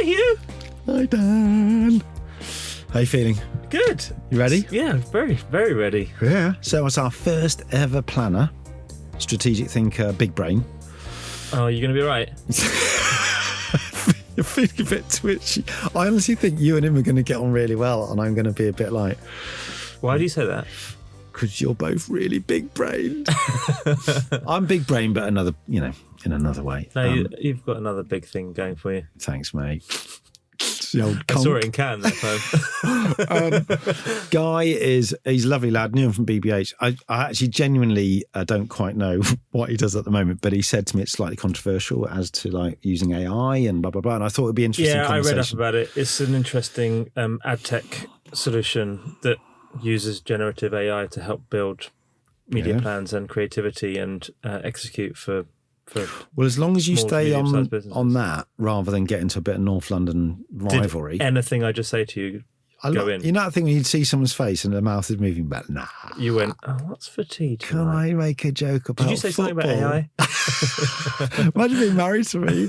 Hugh. Hi, Dan. How you feeling? Good. You ready? Yeah, very, very ready. Yeah. So it's our first ever planner, strategic thinker, big brain. Oh, you're going to be right. You're feeling a bit twitchy. I honestly think you and him are going to get on really well, and I'm going to be a bit like... Why do you say that? Because you're both really big-brained. I'm big-brained, but in another way. No, you've got another big thing going for you. Thanks, mate. I saw it in Cannes that time. Guy he's a lovely lad, knew him from BBH. I actually genuinely don't quite know what he does at the moment, but he said to me it's slightly controversial as to like using AI and blah, blah, blah. And I thought it'd be interesting conversation. I read up about it. It's an interesting ad tech solution that uses generative AI to help build media plans and creativity and execute for well, as long as you stay on that rather than get into a bit of North London rivalry. Did anything I just say to you go in? You know that thing when you'd see someone's face and their mouth is moving back? Nah. You went, oh, what's for tea tonight? Can I make a joke about Did you say football? something about AI? Imagine being married to me.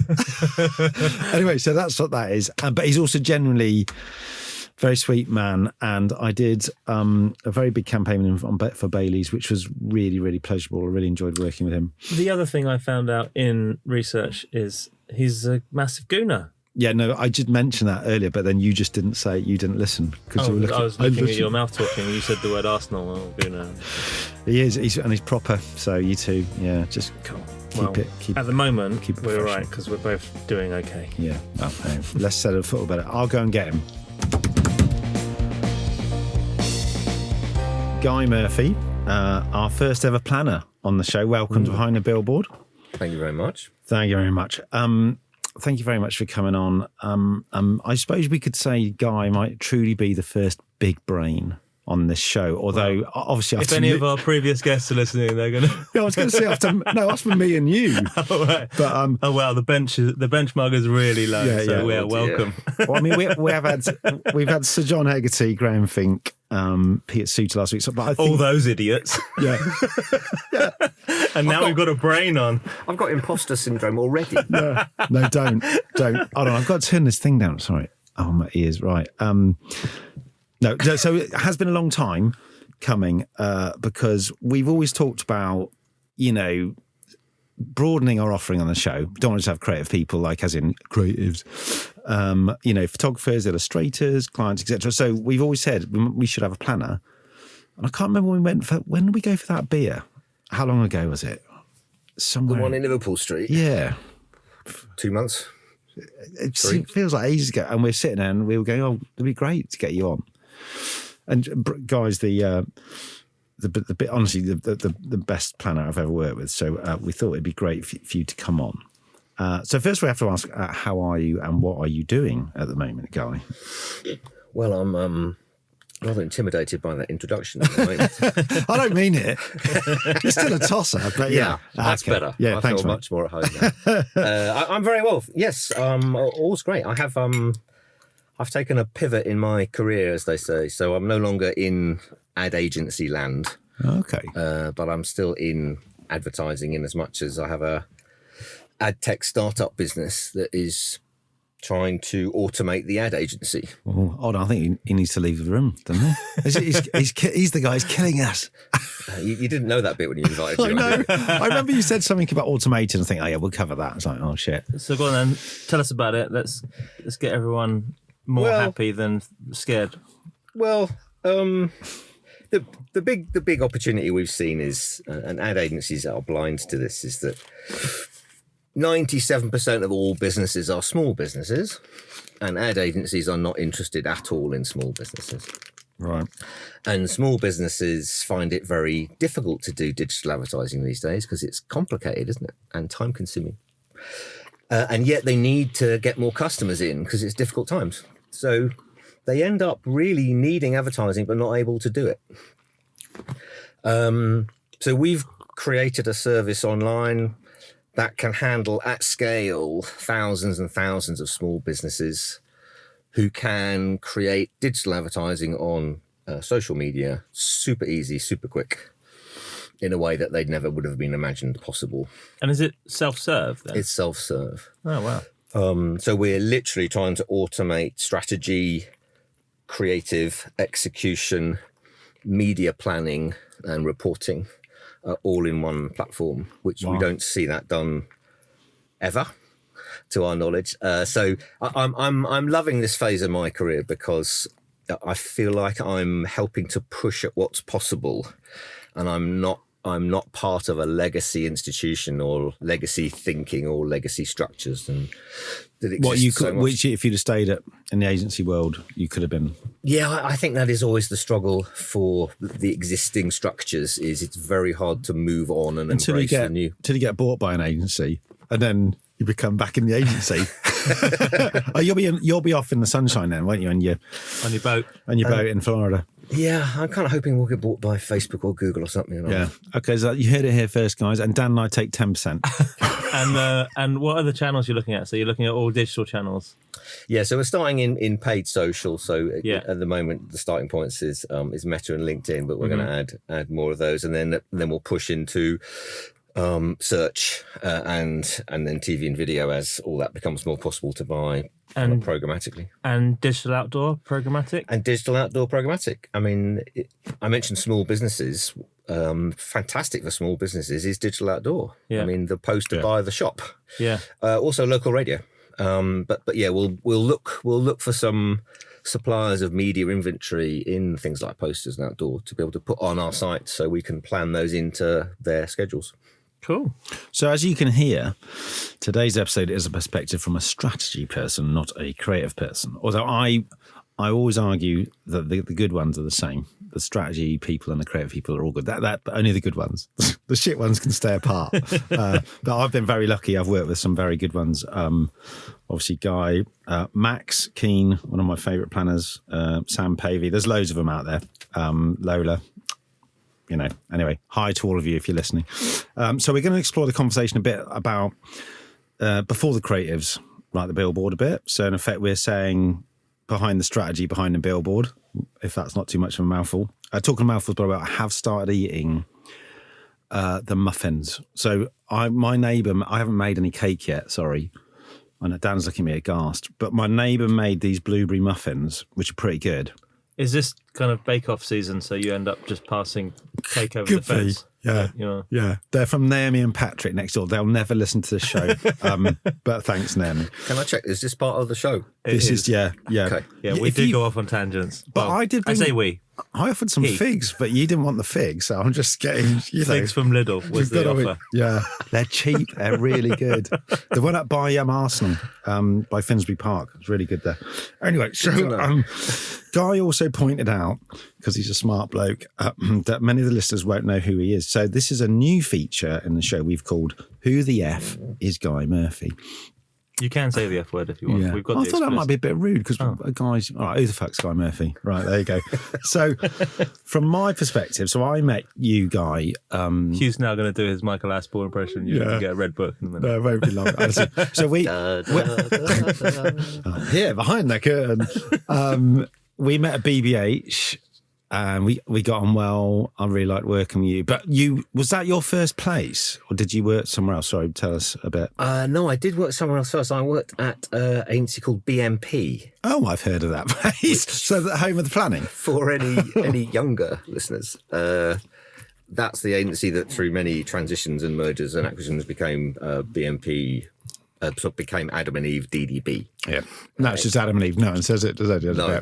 Anyway, so that's what that is. But he's also genuinely... very sweet man, and I did a very big campaign with him for Bailey's, which was really, really pleasurable. I really enjoyed working with him. The other thing I found out in research is he's a massive gooner. Yeah, no, I did mention that earlier, but then you just didn't say it. You didn't listen. I was looking at your mouth talking, and you said the word Arsenal. Oh, gooner. He is, and he's proper, so you two, yeah, just cool. Keep at the moment, keep it we're all right, because we're both doing okay. Yeah, less said of football better. I'll go and get him. Guy Murphy, our first ever planner on the show. Welcome to Behind the Billboard. Thank you very much. Thank you very much. Thank you very much for coming on. I suppose we could say Guy might truly be the first big brain on this show, although obviously... If any of our previous guests are listening, they're going to... Yeah, I was going to say that's for me and you. Oh, right. But, the benchmark is really low, we are welcome. Well, I mean, we've had Sir John Hegarty, Graham Fink, Peter Suter last week. So, but I think, all those idiots. Yeah. And now we've got a brain on. I've got imposter syndrome already. No, don't. Hold on, I've got to turn this thing down. Sorry. Oh, my ears. Right. No, so it has been a long time coming because we've always talked about, broadening our offering on the show. We don't want to just have creative people, like as in creatives, photographers, illustrators, clients, etc. So we've always said we should have a planner. And I can't remember when did we go for that beer? How long ago was it? Somewhere. The one in Liverpool Street? Yeah. 2 months? It feels like ages ago. And we're sitting there and we were going, oh, it'd be great to get you on. And guys, the best planner I've ever worked with. So we thought it'd be great for you to come on. So first we have to ask, how are you and what are you doing at the moment, Guy? Well, I'm rather intimidated by that introduction at the moment. I don't mean it. It's still a tosser, but yeah. That's okay. Better. Yeah, I thanks, feel much more at home now. I'm very well. Yes, all's great. I've taken a pivot in my career, as they say. So I'm no longer in ad agency land. Okay. But I'm still in advertising in as much as I have a ad tech startup business that is trying to automate the ad agency. Oh, hold on. I think he needs to leave the room, doesn't he? He's the guy who's killing us. You didn't know that bit when you invited me. I know. I remember you said something about automating. I think, oh yeah, we'll cover that. It's like, oh shit. So go on then. Tell us about it. Let's get everyone more happy than scared. Well, the big opportunity we've seen is, and ad agencies are blind to this, is that 97% of all businesses are small businesses, and ad agencies are not interested at all in small businesses. Right. And small businesses find it very difficult to do digital advertising these days because it's complicated, isn't it? And time consuming. And yet they need to get more customers in because it's difficult times. So they end up really needing advertising but not able to do it. So we've created a service online that can handle at scale thousands and thousands of small businesses who can create digital advertising on social media super easy, super quick, in a way that would have been imagined possible. And is it self-serve then? It's self-serve. Oh, wow. So we're literally trying to automate strategy, creative execution, media planning, and reporting, all in one platform, which we don't see that done ever, to our knowledge. So I'm loving this phase of my career because I feel like I'm helping to push at what's possible, and I'm not part of a legacy institution or legacy thinking or legacy structures. And that exists which if you'd have stayed in the agency world, you could have been. Yeah, I think that is always the struggle for the existing structures. Is it's very hard to move on and embrace the new. Until you get bought by an agency, and then you become back in the agency. Oh, you'll be off in the sunshine then, won't you? On your boat. On your boat in Florida. Yeah, I'm kind of hoping we'll get bought by Facebook or Google or something. Yeah. Okay, so you heard it here first, guys. And Dan and I take 10%. And what other channels you're looking at? So you're looking at all digital channels? Yeah, so we're starting in paid social. So at the moment, the starting points is Meta and LinkedIn, but we're going to add more of those, and then we'll push into search and then TV and video as all that becomes more possible to buy programmatically. And digital outdoor programmatic? And digital outdoor programmatic. I mean, I mentioned small businesses. Fantastic for small businesses is digital outdoor. Yeah. I mean, the poster by the shop. Yeah. Also local radio. But yeah, we'll look for some suppliers of media inventory in things like posters and outdoor to be able to put on our site so we can plan those into their schedules. Cool. So as you can hear, today's episode is a perspective from a strategy person, not a creative person. Although I always argue that the good ones are the same. The strategy people and the creative people are all good. But only the good ones. The shit ones can stay apart. But I've been very lucky. I've worked with some very good ones. Obviously, Guy, Max Keane, one of my favourite planners, Sam Pavey. There's loads of them out there. Lola. Anyway, hi to all of you if you're listening. So we're going to explore the conversation a bit about before the creatives write the billboard a bit. So in effect, we're saying behind the strategy, behind the billboard, if that's not too much of a mouthful. Talking mouthfuls, but I have started eating the muffins. So my neighbour, I haven't made any cake yet, sorry. I know Dan's looking at me aghast, but my neighbour made these blueberry muffins, which are pretty good. Is this kind of bake-off season, so you end up just passing cake over the fence? Yeah. They're from Naomi and Patrick next door. They'll never listen to the show. But thanks, Naomi. Can I check? Is this part of the show? This is. Yeah. Okay. Yeah, we do go off on tangents. But I did. I say we. I offered some figs, but you didn't want the figs, so I'm just getting figs from Lidl was the offer. Yeah, they're cheap. They're really good. The one up by Arsenal, by Finsbury Park, it's really good there. Anyway, so Guy also pointed out, because he's a smart bloke, that many of the listeners won't know who he is. So this is a new feature in the show we've called "Who the F is Guy Murphy?" You can say the F word if you want. Yeah. We've got I thought that might be a bit rude because guys, all right, who the fuck's Guy Murphy? Right, there you go. So from my perspective, so I met you, Guy. Hugh's now going to do his Michael Aspel impression. You're going to get a red book in a minute. No, it won't be long. So we, here behind the curtain, we met at BBH. And we got on well. I really liked working with you. But was that your first place, or did you work somewhere else? Sorry, tell us a bit. No, I did work somewhere else first. I worked at an agency called BMP. Oh, I've heard of that place. So the home of the planning. For any younger listeners, that's the agency that through many transitions and mergers and acquisitions became BMP. Became Adam and Eve DDB. Yeah, no, it's just Adam and Eve. No one says it, does it? No.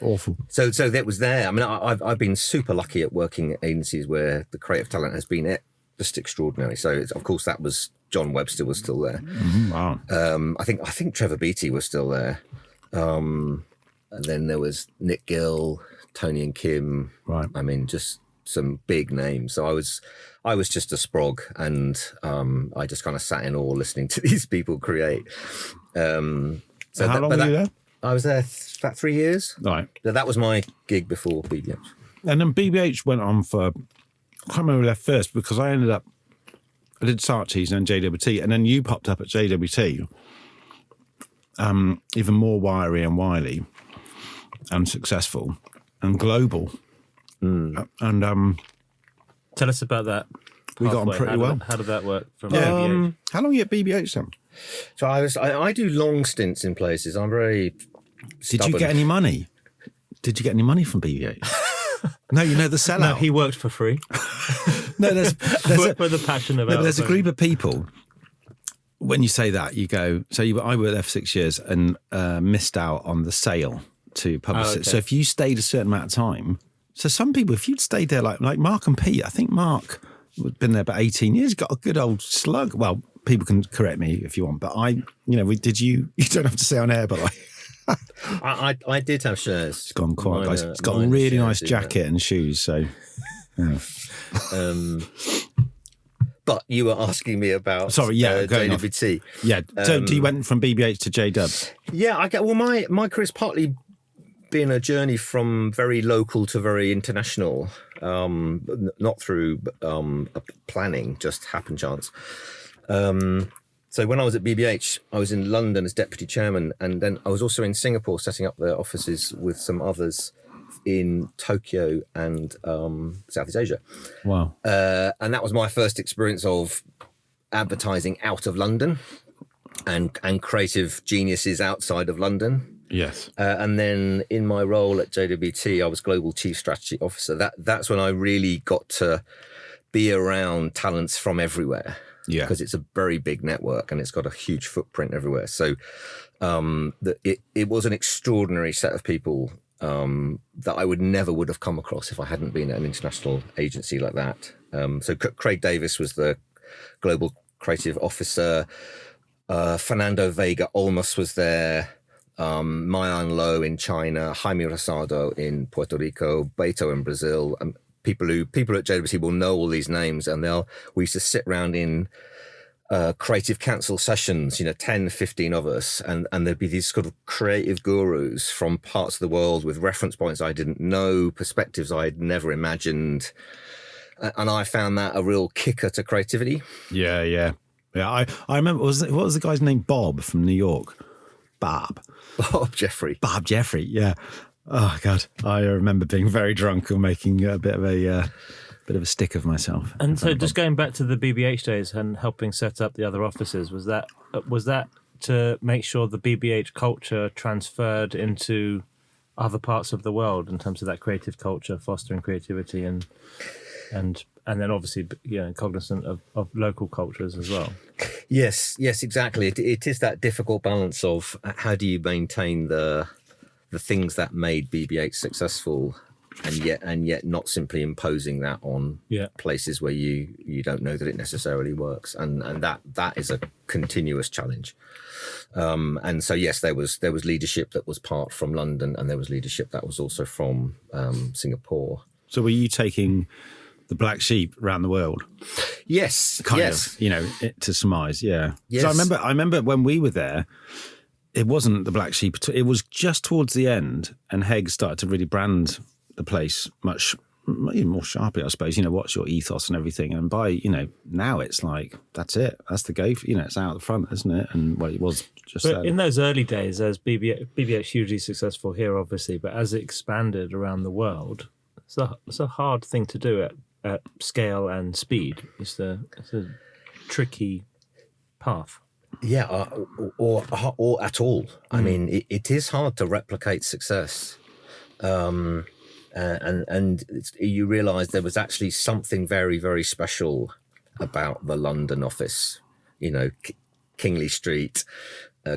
Awful. So that was there. I mean, I've been super lucky at working at agencies where the creative talent has been just extraordinary. So of course that was John Webster was still there. Mm-hmm, wow. I think Trevor Beatty was still there. And then there was Nick Gill, Tony and Kim. Right. I mean, just some big names. So I was just a sprog, and I just kind of sat in awe listening to these people create. So how long were you there? I was there about 3 years. Right. That was my gig before BBH. And then BBH went on for, I can't remember who left first, because I did Saatchi's and then JWT, and then you popped up at JWT, even more wiry and wily and successful and global. And tell us about that. We got on pretty well. How did that work from BBH? How long were you at BBH then? So I do long stints in places. I'm very stubborn. Did you get any money? Did you get any money from BB8? No, the sellout. No, he worked for free. No, there's Worked with a passion about. there's a group of people. When you say that, you go. So I worked there for 6 years and missed out on the sale to publicists. Oh, okay. So if you stayed a certain amount of time, so some people, if you'd stayed there like Mark and Pete, I think Mark had been there about 18 years, got a good old slug. Well, people can correct me if you want, but did you? You don't have to say on air, but I did have shares. It's gone quite nice. It's got a really nice jacket and shoes. So, yeah. But you were asking me about JWT. Yeah. So you went from BBH to JW? Yeah, my career's partly been a journey from very local to very international, not through planning, just happen chance. So when I was at BBH, I was in London as deputy chairman, and then I was also in Singapore setting up their offices with some others in Tokyo and Southeast Asia. Wow. And that was my first experience of advertising out of London and creative geniuses outside of London. Yes. And then in my role at JWT, I was Global Chief Strategy Officer. That's when I really got to be around talents from everywhere. Yeah. Because it's a very big network and it's got a huge footprint everywhere. So it was an extraordinary set of people that I would have come across if I hadn't been at an international agency like that. So Craig Davis was the Global Creative Officer. Fernando Vega Olmos was there. Mayan Lo in China, Jaime Rosado in Puerto Rico, Beto in Brazil. People at JWT will know all these names, and we used to sit around in creative council sessions, 10, 15 of us, and there'd be these sort of creative gurus from parts of the world with reference points I didn't know, perspectives I had never imagined. And I found that a real kicker to creativity. Yeah. I remember, what was the guy's name? Bob from New York. Bob Jeffrey, yeah. Oh God, I remember being very drunk and making a bit of a stick of myself. And so, just going back to the BBH days and helping set up the other offices, was that to make sure the BBH culture transferred into other parts of the world in terms of that creative culture, fostering creativity and then obviously, cognizant of local cultures as well. Yes, exactly. It is that difficult balance of how do you maintain the things that made BB8 successful, and yet not simply imposing that on places where you don't know that it necessarily works, and that is a continuous challenge. And so yes, there was leadership that was part from London, and there was leadership that was also from Singapore. So were you taking the black sheep around the world? Yes. Kind of, to surmise, yeah. Yes. So I remember when we were there, it wasn't the black sheep. It was just towards the end, and Hegg started to really brand the place much more sharply, I suppose. What's your ethos and everything. And by, now it's like, that's it. That's the go. It's out the front, isn't it? And it was just But in those early days, as BBH hugely successful here, obviously, but as it expanded around the world, it's a hard thing to do at scale and speed. It's a tricky path. Yeah, or at all. I mean, it is hard to replicate success. And you realise there was actually something very, very special about the London office. Kingly Street,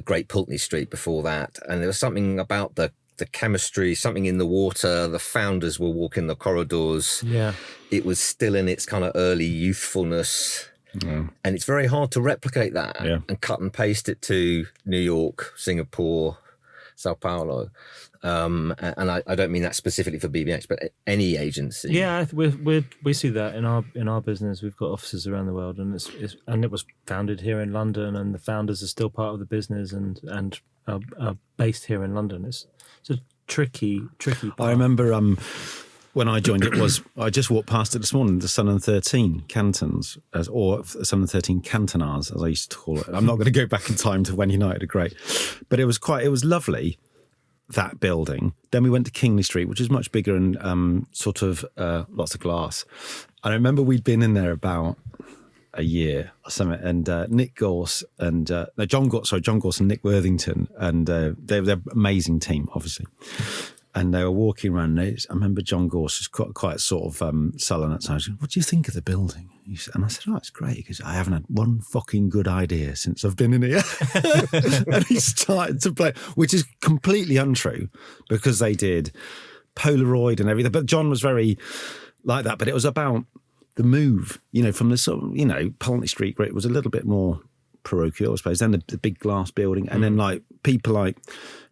Great Pulteney Street before that, and there was something about the chemistry, something in the water. The founders were walking the corridors. Yeah, it was still in its kind of early youthfulness. Yeah. And it's very hard to replicate that and cut and paste it to New York, Singapore, Sao Paulo. And I don't mean that specifically for BBH, but any agency. Yeah, we see that in our business. We've got offices around the world, and it was founded here in London, and the founders are still part of the business and are based here in London. It's a tricky part. I remember when I joined, I just walked past it this morning, the Sun and 13 Cantons, or Sun and 13 Cantonars, as I used to call it. I'm not going to go back in time to when United are great, but it was lovely, that building. Then we went to Kingly Street, which is much bigger and lots of glass. And I remember we'd been in there about a year or something, and Nick Gorse and John Gorse and Nick Worthington, and they're an amazing team, obviously. And they were walking around. I remember John Gorse was quite sort of sullen at times. What do you think of the building? And I said, "Oh, it's great because I haven't had one fucking good idea since I've been in here." And he started to play, which is completely untrue because they did Polaroid and everything. But John was very like that. But it was about the move, from the sort of, Pulteney Street, where it was a little bit more parochial, I suppose. Then the big glass building, and then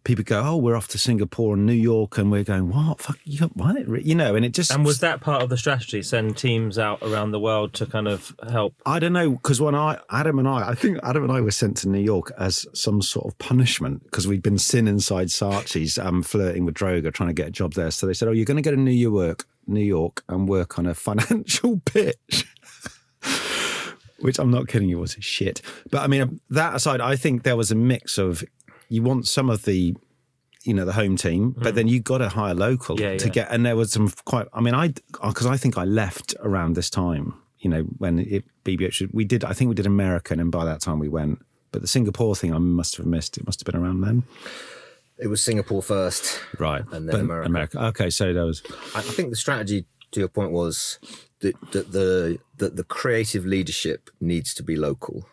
people go, "Oh, we're off to Singapore and New York," and we're going, "What? Fuck, what?" And it just. And was that part of the strategy? Send teams out around the world to kind of help? I don't know, because when Adam and I were sent to New York as some sort of punishment because we'd been seen inside Saatchi's flirting with Droga, trying to get a job there. So they said, "Oh, you're going to go to New York and work on a financial pitch." Which I'm not kidding you, was shit. But I mean, that aside, I think there was a mix of, you want some of the, the home team, but then you got to hire local to get, and there was some quite, because I think I left around this time, when BBH, I think we did America, and by that time we went, but the Singapore thing I must have missed. It must have been around then. It was Singapore first. Right. And then America. Okay, so there was. I think the strategy, to your point, was that the creative leadership needs to be local.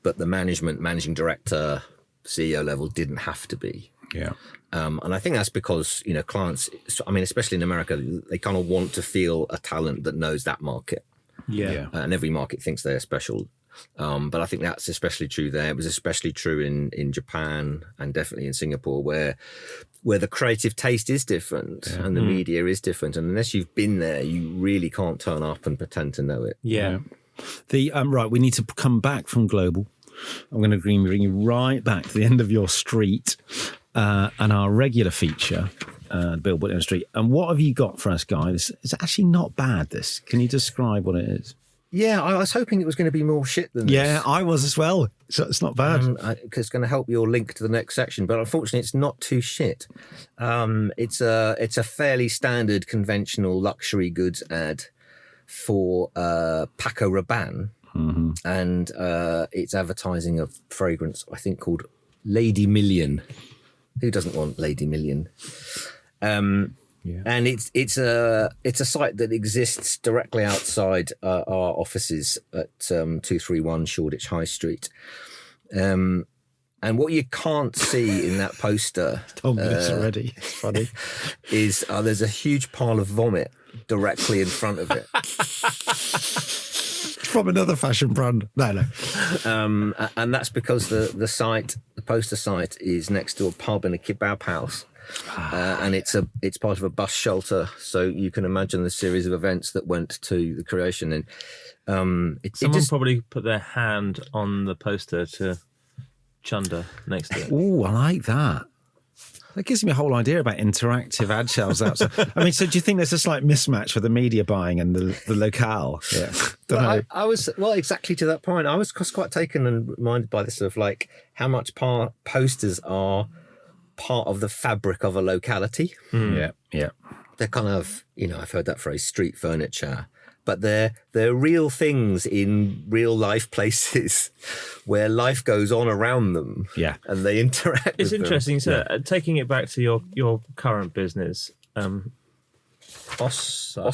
But the managing director, CEO level didn't have to be. Yeah. And I think that's because, clients, especially in America, they kind of want to feel a talent that knows that market. Yeah. And every market thinks they're special. But I think that's especially true there. It was especially true in Japan and definitely in Singapore, where the creative taste is different and the media is different. And unless you've been there, you really can't turn up and pretend to know it. Yeah. Right, we need to come back from global. I'm going to bring you right back to the end of your street and our regular feature, Billboard in the Street. And what have you got for us, guys? It's actually not bad, this. Can you describe what it is? Yeah, I was hoping it was going to be more shit than this. Yeah, I was as well. So it's not bad. Because it's going to help your link to the next section. But unfortunately, it's not too shit. It's a fairly standard, conventional luxury goods ad for Paco Rabanne. Mm-hmm. And it's advertising a fragrance, I think, called Lady Million. Who doesn't want Lady Million? Yeah. And it's a site that exists directly outside our offices at 231 Shoreditch High Street. And what you can't see in that poster, told me this already. It's funny, is there's a huge pile of vomit directly in front of it. From another fashion brand. No. And that's because the poster site is next to a pub and a kebab house. And it's part of a bus shelter, so you can imagine the series of events that went to the creation. And someone probably put their hand on the poster to chunder next to it. Oh, I like that. That gives me a whole idea about interactive ad shelves outside. I mean, so do you think there's a slight mismatch with the media buying and the locale? Yeah, I was exactly to that point. I was quite taken and reminded by this of like how much posters are part of the fabric of a locality. Yeah. They're kind of, I've heard that phrase, street furniture, but they're real things in real life places where life goes on around them. Yeah. And they interact It's with interesting. them. So taking it back to your current business, Ossa.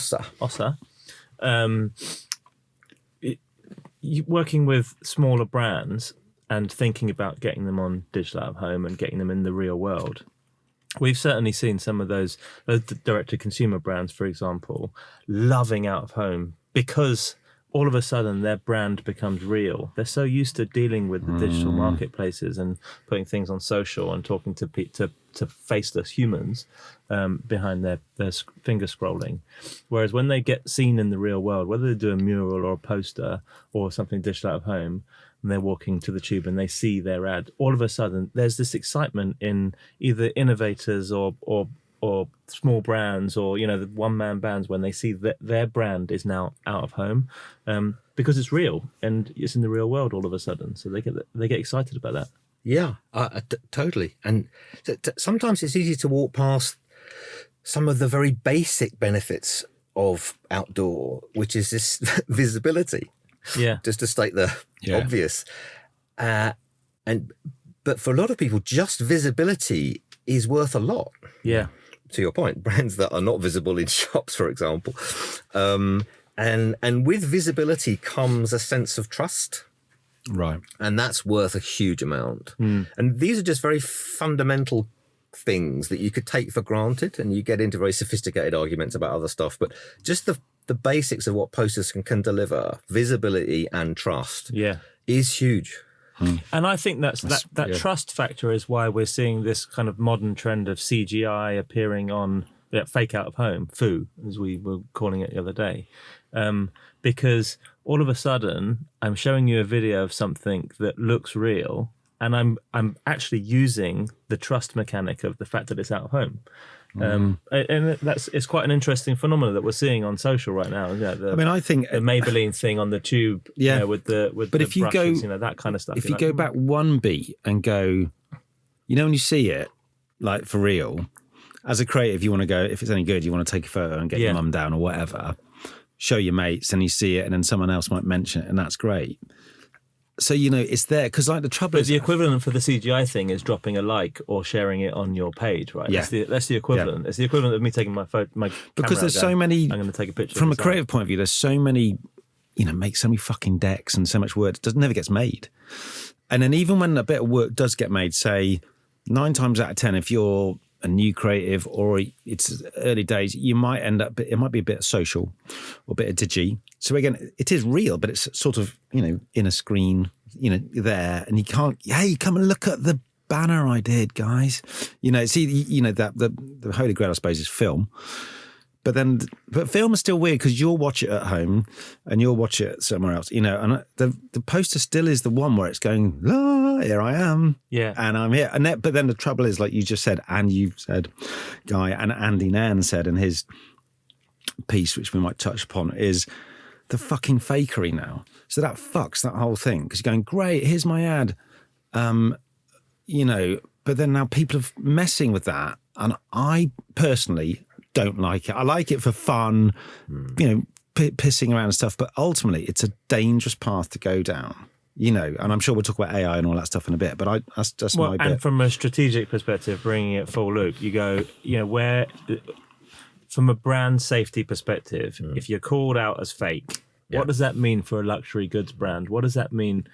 Working with smaller brands and thinking about getting them on digital out of home and getting them in the real world. We've certainly seen some of those direct-to-consumer brands, for example, loving out of home because all of a sudden their brand becomes real. They're so used to dealing with the digital marketplaces and putting things on social and talking to faceless humans behind their finger scrolling. Whereas when they get seen in the real world, whether they do a mural or a poster or something digital out of home, and they're walking to the tube and they see their ad, all of a sudden there's this excitement in either innovators or small brands or the one-man bands when they see that their brand is now out of home because it's real and it's in the real world all of a sudden. So they get excited about that. Yeah, totally. And sometimes it's easy to walk past some of the very basic benefits of outdoor, which is this visibility. Yeah. Just to state the obvious. But for a lot of people, just visibility is worth a lot. Yeah. To your point, brands that are not visible in shops, for example. And with visibility comes a sense of trust. Right. And that's worth a huge amount. And these are just very fundamental things that you could take for granted, and you get into very sophisticated arguments about other stuff. But just the basics of what posters can deliver, visibility and trust, is huge. And I think that trust factor is why we're seeing this kind of modern trend of CGI appearing on fake out of home, foo, as we were calling it the other day. Because all of a sudden I'm showing you a video of something that looks real, and I'm actually using the trust mechanic of the fact that it's out of home. And it's quite an interesting phenomenon that we're seeing on social right now. I think the Maybelline thing on the tube, with the if you brushes, go, that kind of stuff. If you go back one beat and go, when you see it, like for real, as a creative, you want to go, if it's any good, you want to take a photo and get your mum down or whatever, show your mates, and you see it, and then someone else might mention it, and that's great. So, it's there, because the trouble is... the equivalent for the CGI thing is dropping a like or sharing it on your page, right? Yeah. That's the equivalent. It's the equivalent of me taking my because there's so many... I'm going to take a picture. From a creative point of view, there's so many, make so many fucking decks and so much work, it never gets made. And then even when a bit of work does get made, say, 9 times out of 10, if you're a new creative or it's early days, you might end up, it might be a bit social or a bit of digi. So again, it is real, but it's sort of, in a screen, there, and you can't, hey, come and look at the banner I did, guys. That the holy grail, I suppose, is film. But film is still weird because you'll watch it at home and you'll watch it somewhere else, and the poster still is the one where it's going, la, here I am. Yeah. And I'm here. But then the trouble is, like you just said, and you've said, Guy, and Andy Nairn said in his piece, which we might touch upon, is the fucking fakery now. So that fucks that whole thing, because you're going, great, here's my ad. But then now people are messing with that. And I personally don't like it. I like it for fun, pissing around and stuff, but ultimately it's a dangerous path to go down, and I'm sure we'll talk about AI and all that stuff in a bit, but that's just my bit. And from a strategic perspective, bringing it full loop, you go, where, from a brand safety perspective, if you're called out as fake, what does that mean for a luxury goods brand? What does that mean?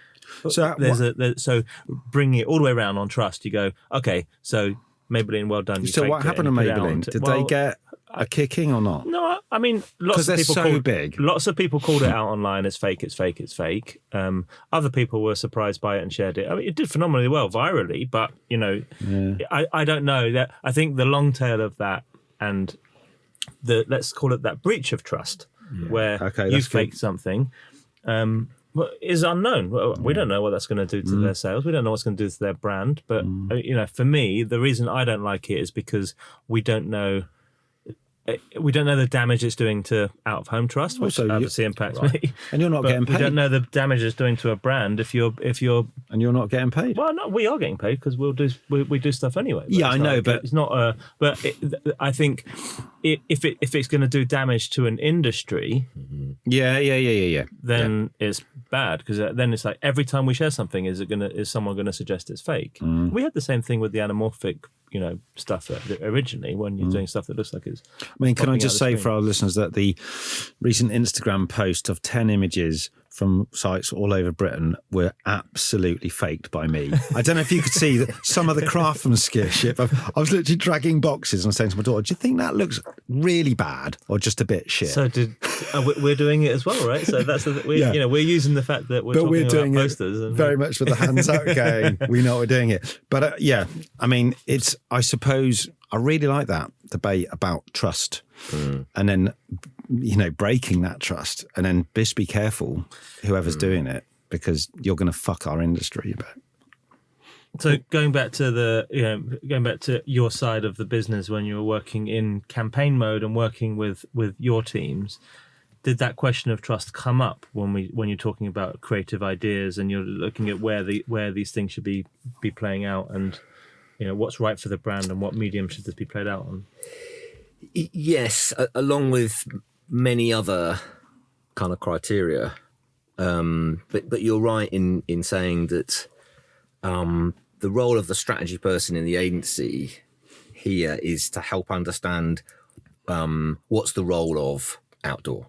So bringing it all the way around on trust, you go, okay, so Maybelline, well done. So what happened to Maybelline? Did they get a kicking or not? No, I mean, lots of people called it out online as fake. It's fake. Other people were surprised by it and shared it. I mean, it did phenomenally well virally, but I don't know that. I think the long tail of that and let's call it that breach of trust, where you faked something. Is unknown. We don't know what that's going to do to their sales. We don't know what's going to do to their brand. But for me, the reason I don't like it is because we don't know the damage it's doing to out of home trust, which obviously impacts me. And you're not getting paid. We don't know the damage it's doing to a brand if you're and you're not getting paid. Well, no, we are getting paid because we do stuff anyway. Yeah, I know, but it's not. I think if it's going to do damage to an industry, then it's bad, because then it's like every time we share something, is someone going to suggest it's fake? We had the same thing with the anamorphic stuff originally, when you're doing stuff that looks like it's... I mean, can I just say for our listeners that the recent Instagram post of 10 images from sites all over Britain were absolutely faked by me. I don't know if you could see that some of the craftsmanship. I was literally dragging boxes and saying to my daughter, do you think that looks really bad or just a bit shit? So we're doing it as well, right? So that's we're using the fact that we're doing about posters. And very much with the hands out going, we know we're doing it. But I mean, I suppose I really like that debate about trust and then, breaking that trust, and then just be careful whoever's doing it, because you're going to fuck our industry a bit. So going back to your side of the business, when you were working in campaign mode and working with your teams, did that question of trust come up when you're talking about creative ideas and you're looking at where these things should be playing out, and what's right for the brand and what medium should this be played out on? Yes, along with many other kind of criteria. But you're right in saying that the role of the strategy person in the agency here is to help understand what's the role of outdoor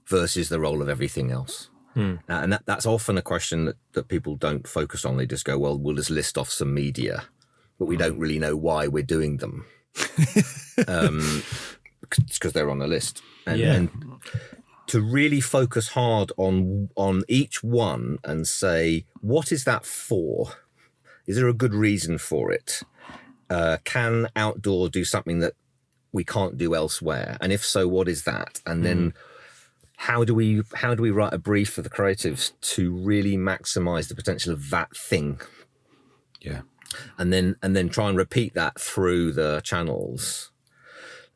versus the role of everything else. And that's often a question that people don't focus on. They just go, well, we'll just list off some media, but we don't really know why we're doing them. Because they're on the list. And to really focus hard on each one and say, what is that for? Is there a good reason for it? Can outdoor do something that we can't do elsewhere? And if so, what is that? And then how do we write a brief for the creatives to really maximize the potential of that thing? Yeah. And then try and repeat that through the channels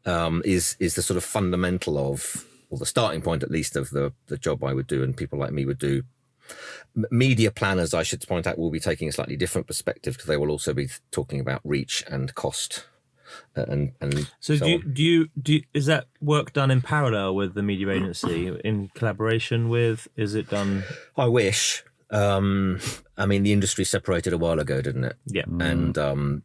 is the sort of fundamental of, or the starting point at least, of the job I would do and people like me would do. Media planners, I should point out, will be taking a slightly different perspective because they will also be talking about reach and cost. And so do you is that work done in parallel with the media agency, in collaboration with? Is it done? I wish. I mean, the industry separated a while ago, didn't it? Yeah. And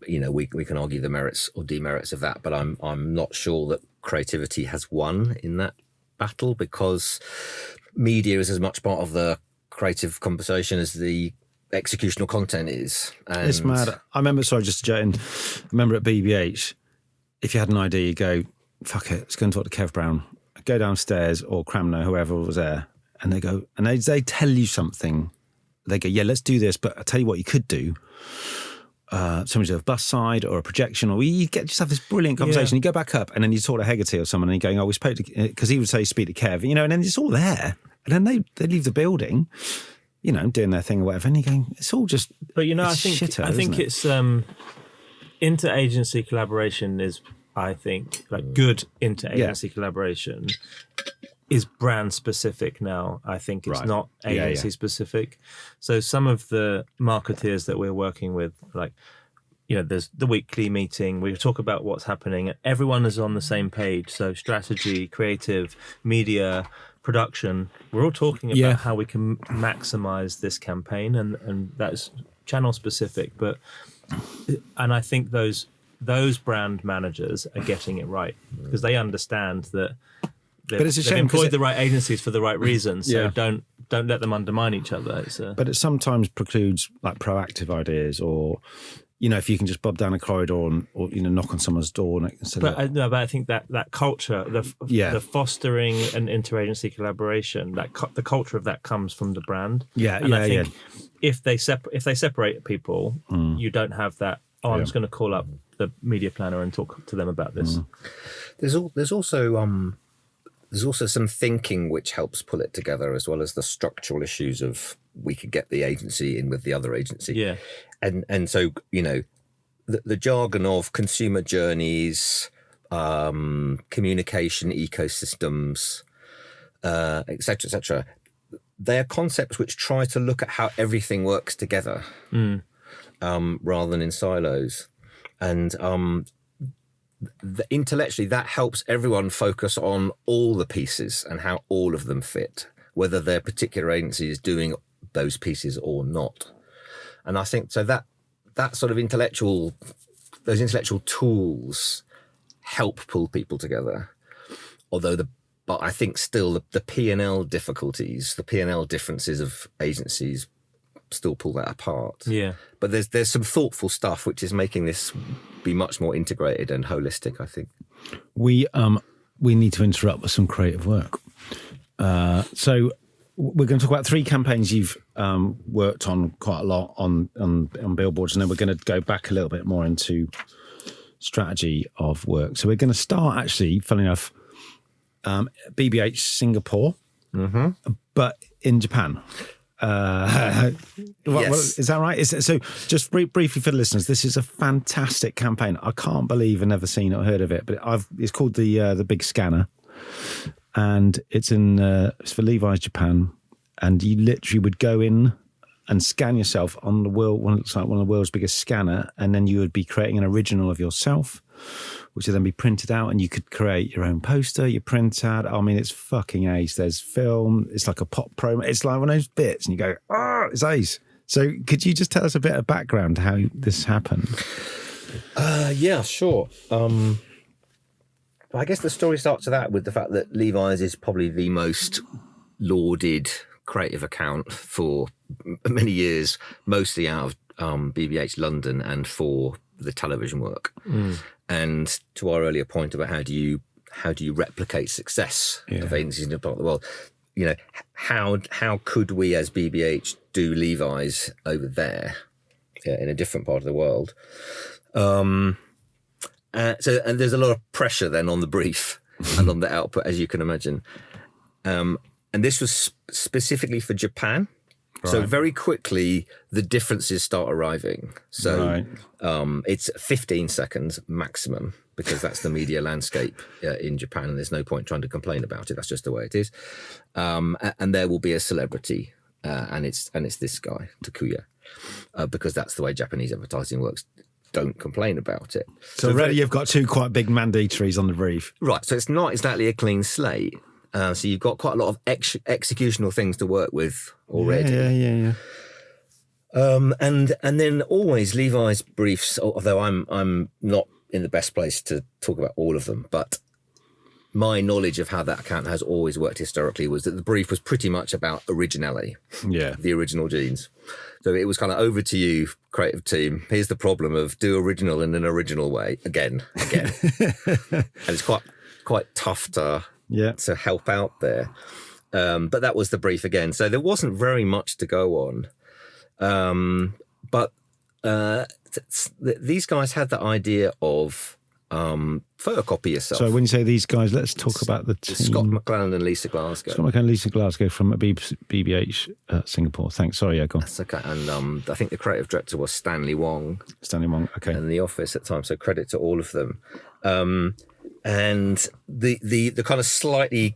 we can argue the merits or demerits of that, but I'm not sure that creativity has won in that battle, because media is as much part of the creative conversation as the executional content is. And it's mad. I remember, sorry, just jetting. I remember at BBH, if you had an idea, you go, fuck it, let's go and talk to Kev Brown. Go downstairs, or Cramner, whoever was there, and they go, and they tell you something. They go, yeah, let's do this, but I'll tell you what you could do. Somebody a bus side or a projection, or you get just have this brilliant conversation. You go back up, and then you talk to Hegarty or someone, and you're going, oh, we spoke to, because he would say, speak to Kev, and then it's all there. And then they leave the building, doing their thing or whatever, and you're going, it's all just. But I think it's interagency collaboration is, I think, like good interagency collaboration is brand specific now. I think it's not agency specific. So some of the marketeers that we're working with, like, there's the weekly meeting, we talk about what's happening, and everyone is on the same page. So strategy, creative, media, production, we're all talking about how we can maximize this campaign, and that's channel specific. And I think those brand managers are getting it right, because they understand that they've employed the right agencies for the right reasons. So don't let them undermine each other. But it sometimes precludes like proactive ideas, or if you can just bob down a corridor or knock on someone's door. But I think that culture, the fostering and interagency collaboration, the culture of that comes from the brand. I think if they separate people, you don't have that. Oh, I'm just going to call up the media planner and talk to them about this. There's also some thinking which helps pull it together, as well as the structural issues of we could get the agency in with the other agency. Yeah. And so, the jargon of consumer journeys, communication ecosystems, et cetera, they're concepts which try to look at how everything works together rather than in silos. And intellectually, that helps everyone focus on all the pieces and how all of them fit, whether their particular agency is doing those pieces or not. And I think so that sort of those intellectual tools help pull people together. But I think still the P&L difficulties, the P&L differences of agencies still pull that apart. Yeah. But there's some thoughtful stuff which is making this be much more integrated and holistic, I think. We need to interrupt with some creative work. So we're going to talk about 3 campaigns you've worked on quite a lot on billboards, and then we're going to go back a little bit more into strategy of work. So we're going to start, actually, funnily enough, BBH Singapore, but in Japan. Yes. Is that right? So just briefly for the listeners, this is a fantastic campaign. I can't believe I've never seen or heard of it, but it's called the Big Scanner, and it's for Levi's Japan, and you literally would go in and scan yourself on the world, one of the world's biggest scanner, and then you would be creating an original of yourself. which would then be printed out, and you could create your own poster, your printout. I mean, it's fucking ace. There's film. It's like a pop promo. It's like one of those bits, and you go, it's ace. So could you just tell us a bit of background to how this happened? Yeah, sure. I guess the story starts with that, with the fact that Levi's is probably the most lauded creative account for many years, mostly out of BBH London and for the television work. And to our earlier point about how do you replicate success of agencies in a part of the world, you know, how could we as BBH do Levi's over there in a different part of the world? So there's a lot of pressure then on the brief and on the output, as you can imagine. And this was specifically for Japan. Right. So very quickly, the differences start arriving. So it's 15 seconds maximum, because that's the media landscape in Japan, and there's no point trying to complain about it. That's just the way it is. And there will be a celebrity, and it's this guy, Takuya, because that's the way Japanese advertising works. Don't complain about it. So already you've got two quite big mandatories on the brief. Right. So it's not exactly a clean slate. So you've got quite a lot of executional things to work with already. Yeah. And then always Levi's briefs, although I'm not in the best place to talk about all of them, but my knowledge of how that account has always worked historically was that the brief was pretty much about originality. Yeah. The original genes. So it was kind of, over to you, creative team. Here's the problem of do original in an original way again. And it's quite tough to help out there. But that was the brief again. So there wasn't very much to go on. But these guys had the idea of photocopy yourself. So when you say these guys, let's talk about the team. Scott McClellan and Lisa Glasgow. Scott McClellan and Lisa Glasgow from BBH Singapore. Thanks. Sorry, go on. That's okay. And I think the creative director was Stanley Wong. Okay. In the office at the time. So credit to all of them. And the kind of slightly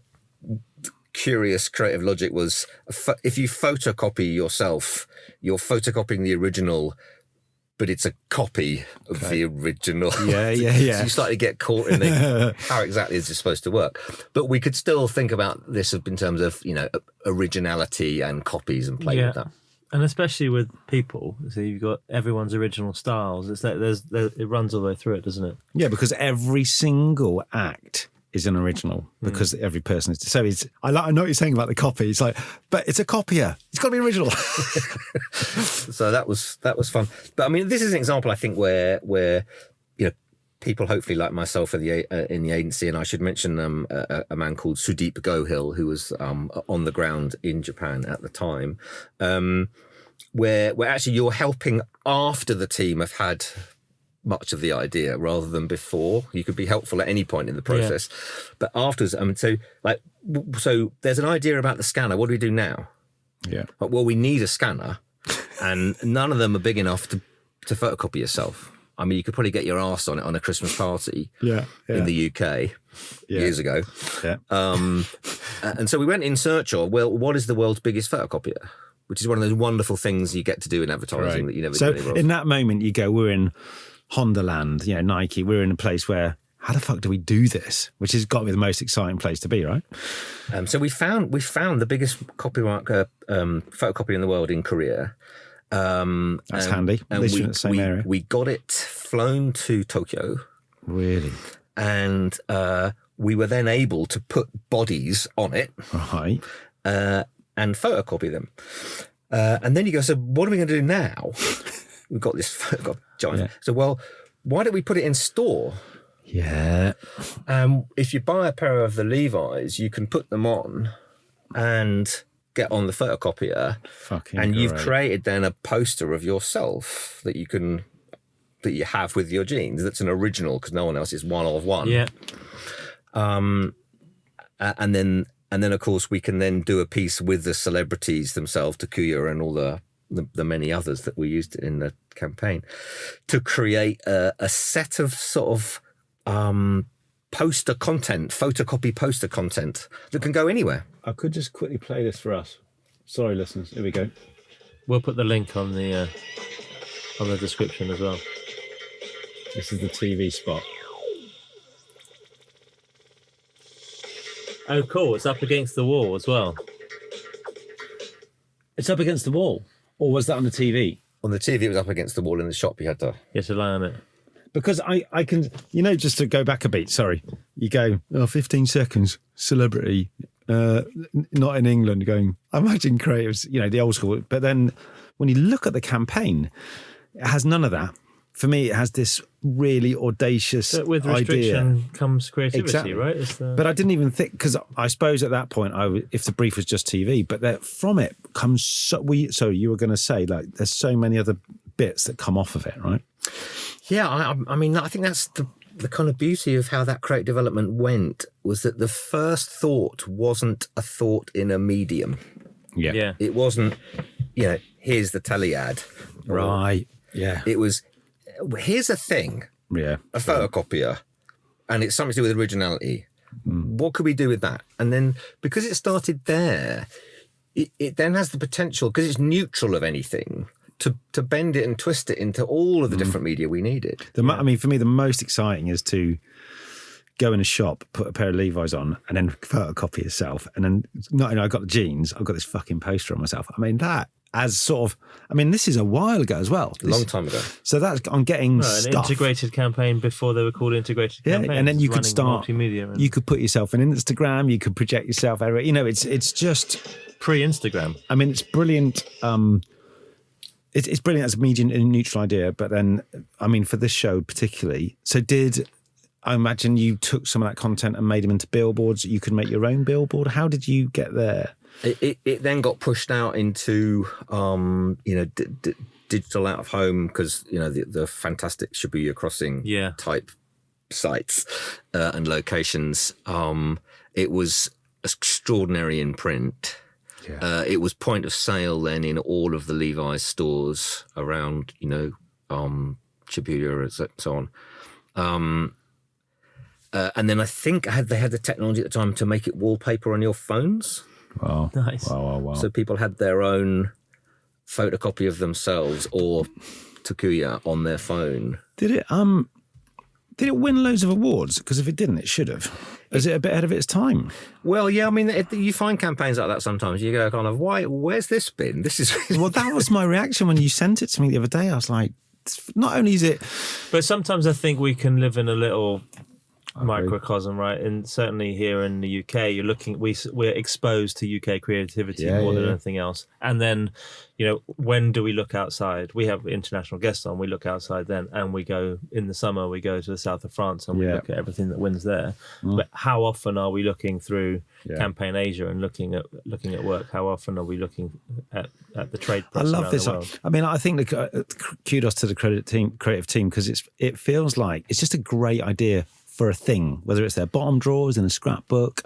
curious creative logic was, if you photocopy yourself, you're photocopying the original, but it's a copy of the original. Yeah. So you slightly get caught in how exactly is this supposed to work. But we could still think about this in terms of, originality and copies and play with that. And especially with people, so you've got everyone's original styles. It's like it runs all the way through it, doesn't it? Yeah, because every single act is an original, because every person is. So I know what you're saying about the copy. It's like, but it's a copier. It's got to be original. So that was fun. But I mean, this is an example, I think, where people hopefully like myself in the agency, and I should mention a man called Sudeep Gohil, who was on the ground in Japan at the time, where actually you're helping after the team have had much of the idea rather than before. You could be helpful at any point in the process, but afterwards. So there's an idea about the scanner. What do we do now? Yeah. Well, we need a scanner, and none of them are big enough to photocopy yourself. I mean, you could probably get your arse on it on a Christmas party in the UK years ago. Yeah. And so we went in search of, what is the world's biggest photocopier? Which is one of those wonderful things you get to do in advertising that you never do anywhere else. In that moment, you go, we're in Honda land, Nike, we're in a place where, how the fuck do we do this? Which has got to be the most exciting place to be, right? So we found the biggest photocopier in the world in Korea. That's handy. At least you're in the same area. We got it flown to Tokyo. Really? And we were then able to put bodies on it. Right. And photocopy them. And then you go, so what are we going to do now? We've got this giant. Yeah. So, why don't we put it in store? Yeah. If you buy a pair of the Levi's, you can put them on and get on the photocopier. You've created then a poster of yourself that you have with your jeans. That's an original, because no one else is one of one. Yeah. And then of course we can then do a piece with the celebrities themselves, Takuya and all the many others that we used in the campaign, to create a set of sort of photocopy poster content that can go anywhere. I could just quickly play this for us. Sorry, listeners. Here we go. We'll put the link on the description as well. This is the TV spot. Oh, cool. It's up against the wall as well. It's up against the wall. Or was that on the TV? On the TV, it was up against the wall in the shop. You had to... You have to lie on it. Because I can, just to go back a beat, sorry. You go, 15 seconds, celebrity, not in England, going, I imagine creatives, the old school. But then when you look at the campaign, it has none of that. For me, it has this really audacious But with idea. restriction comes creativity, Exactly. right? But I didn't even think, because I suppose at that point, if the brief was just TV, but from it comes, so you were going to say, like, there's so many other bits that come off of it, right? Yeah, I mean, I think that's the kind of beauty of how that creative development went, was that the first thought wasn't a thought in a medium. Yeah. It wasn't, here's the telly ad. Right, yeah. It was, here's a thing, Yeah. a photocopier, and it's something to do with originality. What could we do with that? And then, because it started there, it then has the potential, because it's neutral of anything, to bend it and twist it into all of the different media we needed. I mean, for me, the most exciting is to go in a shop, put a pair of Levi's on, and then photocopy yourself. And then, not only I got the jeans, I've got this fucking poster on myself. I mean, that as sort of, this is a while ago as well. A long time ago. So I'm getting An stuff. integrated campaign before they were called integrated campaigns. And then you could running start, multimedia. you could put yourself on Instagram, you could project yourself everywhere. It's just, pre-Instagram. it's brilliant. It's brilliant as a medium and neutral idea, but then, for this show particularly, I imagine you took some of that content and made them into billboards. You could make your own billboard. How did you get there? It then got pushed out into, digital out of home, because, the fantastic Shibuya Crossing type sites and locations. It was extraordinary in print. Yeah. It was point of sale then in all of the Levi's stores around, Shibuya and so on. And then I think they had the technology at the time to make it wallpaper on your phones. Wow. Nice. Wow. So people had their own photocopy of themselves or Takuya on their phone. Did it win loads of awards? Because if it didn't, it should have. Is it a bit ahead of its time? Well, yeah, you find campaigns like that sometimes. You go kind of, where's this been? This is... Well, that was my reaction when you sent it to me the other day. I was like, not only is it... But sometimes I think we can live in a little microcosm, right? And certainly here in the UK, we're exposed to UK creativity more than anything else. And then, when do we look outside? We have international guests on. We look outside then, and we go in the summer. We go to the south of France and we look at everything that wins there. But how often are we looking through Campaign Asia and looking at work? How often are we looking at the trade press? I love this. I think kudos to the creative team, because it feels like it's just a great idea for a thing, whether it's their bottom drawers in a scrapbook,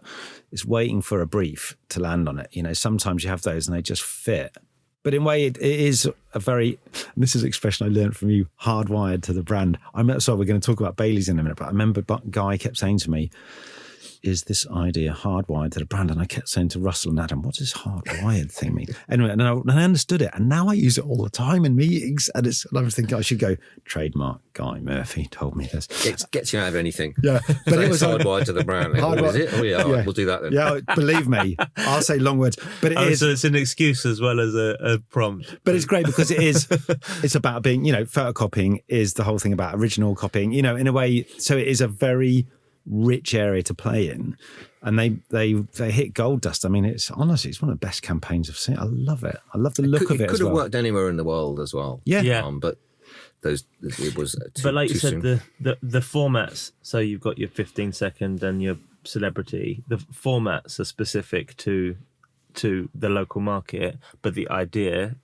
it's waiting for a brief to land on it. Sometimes you have those and they just fit. But in a way, it is a very, this is an expression I learned from you, hardwired to the brand. Sorry, we're going to talk about Bailey's in a minute, but I remember a guy kept saying to me, is this idea hardwired to the brand? And I kept saying to Russell and Adam, what does hardwired thing mean? Anyway, and I understood it. And now I use it all the time in meetings. And I was thinking I should go, trademark, Guy Murphy told me this. It gets you out of anything. Yeah. But it was hardwired to the brand. Is it? Oh, yeah, we'll do that then. Yeah, believe me, I'll say long words. But it is. So it's an excuse as well as a prompt. But it's great because it's about being, photocopying is the whole thing about original copying, in a way. So it is a very rich area to play in, and they hit gold dust. It's honestly, it's one of the best campaigns I've seen. I love it. I love the look of it. It could have worked anywhere in the world as well. Yeah. But it was but like you said, soon. the formats. So you've got your 15-second and your celebrity. The formats are specific to the local market, but the idea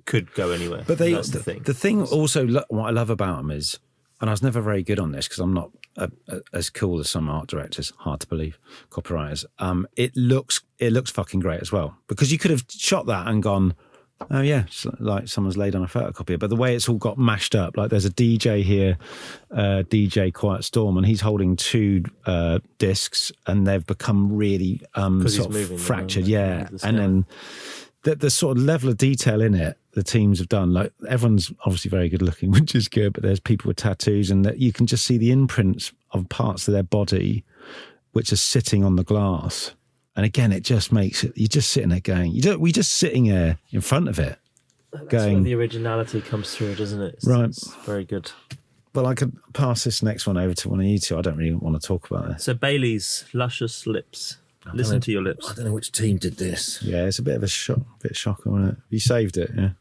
could go anywhere. But that's the thing. The thing also, what I love about them is, and I was never very good on this because I'm not as cool as some art directors, hard to believe, copywriters. It looks fucking great as well, because you could have shot that and gone, oh yeah, it's like someone's laid on a photocopier. But the way it's all got mashed up, like there's a DJ here, DJ Quiet Storm, and he's holding two discs, and they've become really sort of fractured. Yeah, and then the sort of level of detail in it, the teams have done, like everyone's obviously very good looking, which is good, but there's people with tattoos, and that you can just see the imprints of parts of their body which are sitting on the glass. And again, it just makes it, you're just sitting there going, we're just sitting there in front of it. That's where the originality comes through, doesn't it? It's very good. Well, I could pass this next one over to one of you two. I don't really want to talk about this. So Bailey's Luscious Lips. Listen to your lips. I don't know which team did this. Yeah, it's a bit of a shocking, wasn't it? You saved it, yeah.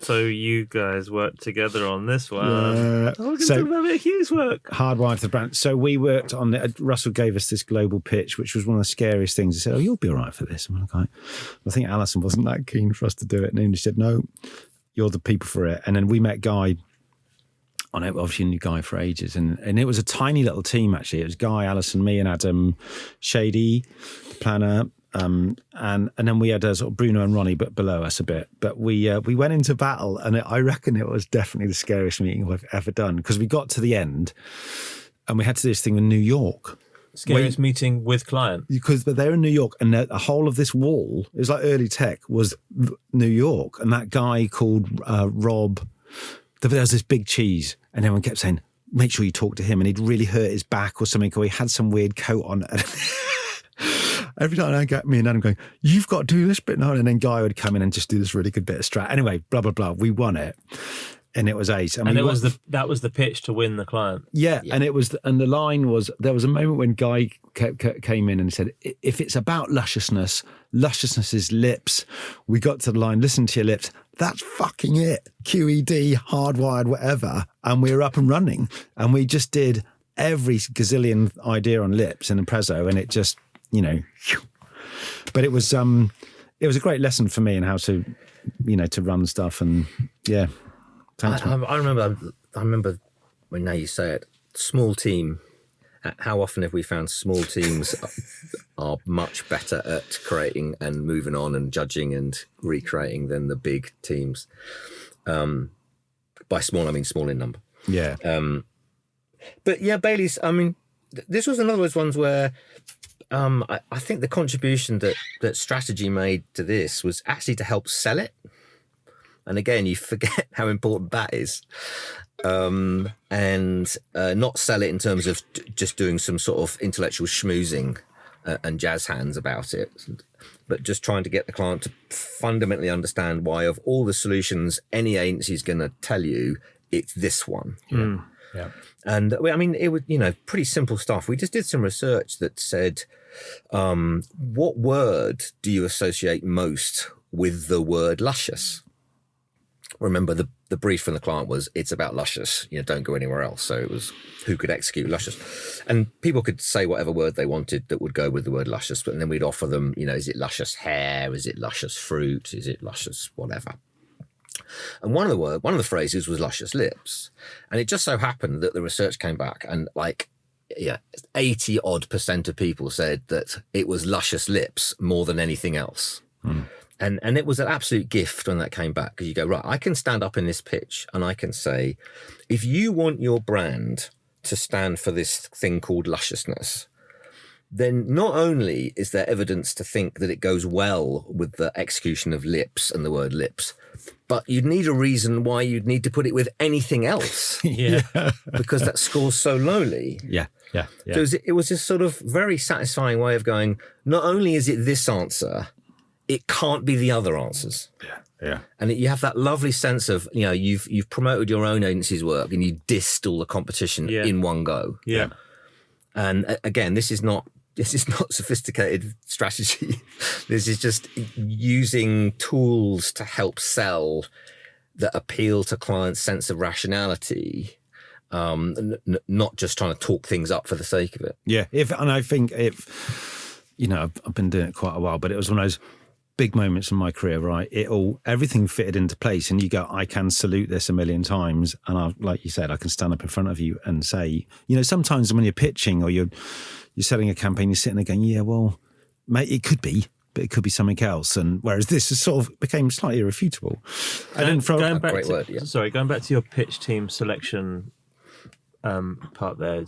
So you guys worked together on this one. We're going to talk about Hugh's work. Hardwired to the brand. So we worked on it. Russell gave us this global pitch, which was one of the scariest things. He said, you'll be all right for this. And we're like, I think Alison wasn't that keen for us to do it. And he said, no, you're the people for it. And then we met Guy on it. Obviously knew Guy for ages. And it was a tiny little team, actually. It was Guy, Alison, me and Adam, Shady, the planner, and then we had sort of Bruno and Ronnie, but below us a bit. But we went into battle, and I reckon it was definitely the scariest meeting we've ever done, because we got to the end, and we had to do this thing in New York. Scariest meeting with client. Because they're in New York, and the whole of this wall, it was like early tech, was New York. And that guy called Rob, there was this big cheese, and everyone kept saying, make sure you talk to him. And he'd really hurt his back or something, or he had some weird coat on. Every time I get me and Adam going, you've got to do this bit now. And then Guy would come in and just do this really good bit of strat. Anyway, blah, blah, blah. We won it. And it was ace. And that was the pitch to win the client. Yeah. And the line was, there was a moment when Guy came in and said, if it's about lusciousness is lips. We got to the line, listen to your lips. That's fucking it. QED, hardwired, whatever. And we were up and running. And we just did every gazillion idea on lips in the Prezzo, and it just, but it was a great lesson for me in how to, to run stuff. And yeah, thanks. I remember when now you say it, small team. How often have we found small teams are much better at creating and moving on and judging and recreating than the big teams? By small, I mean small in number. Yeah. But yeah, Bailey's, I mean, this was another of those ones where I think the contribution that strategy made to this was actually to help sell it. And again, you forget how important that is. And not sell it in terms of just doing some sort of intellectual schmoozing and jazz hands about it, but just trying to get the client to fundamentally understand why, of all the solutions any agency is going to tell you, it's this one. Yeah. And I mean, it was, pretty simple stuff. We just did some research that said, what word do you associate most with the word luscious? Remember, the brief from the client was, it's about luscious, don't go anywhere else. So it was, who could execute luscious? And people could say whatever word they wanted that would go with the word luscious, but then we'd offer them, is it luscious hair? Is it luscious fruit? Is it luscious whatever? And one of the phrases was luscious lips. And it just so happened that the research came back and 80 odd % of people said that it was luscious lips more than anything else. And it was an absolute gift when that came back, because you go, right, I can stand up in this pitch and I can say, if you want your brand to stand for this thing called lusciousness, then not only is there evidence to think that it goes well with the execution of lips and the word lips, but you'd need a reason why you'd need to put it with anything else. Yeah. Because that scores so lowly. Yeah. So it was this sort of very satisfying way of going, not only is it this answer, it can't be the other answers. Yeah. And you have that lovely sense of, you've promoted your own agency's work and you dissed all the competition in one go. Yeah. And again, this is not sophisticated strategy. This is just using tools to help sell that appeal to clients' sense of rationality, not just trying to talk things up for the sake of it. Yeah. I think I've been doing it quite a while, but it was one of those big moments in my career, right? Everything fitted into place, and you go, I can salute this a million times. And like you said, I can stand up in front of you and say, sometimes when you're pitching or you're selling a campaign, you're sitting there going, yeah, well, mate, it could be, but it could be something else. And whereas this is sort of became slightly irrefutable. And then going back to your pitch team selection part there,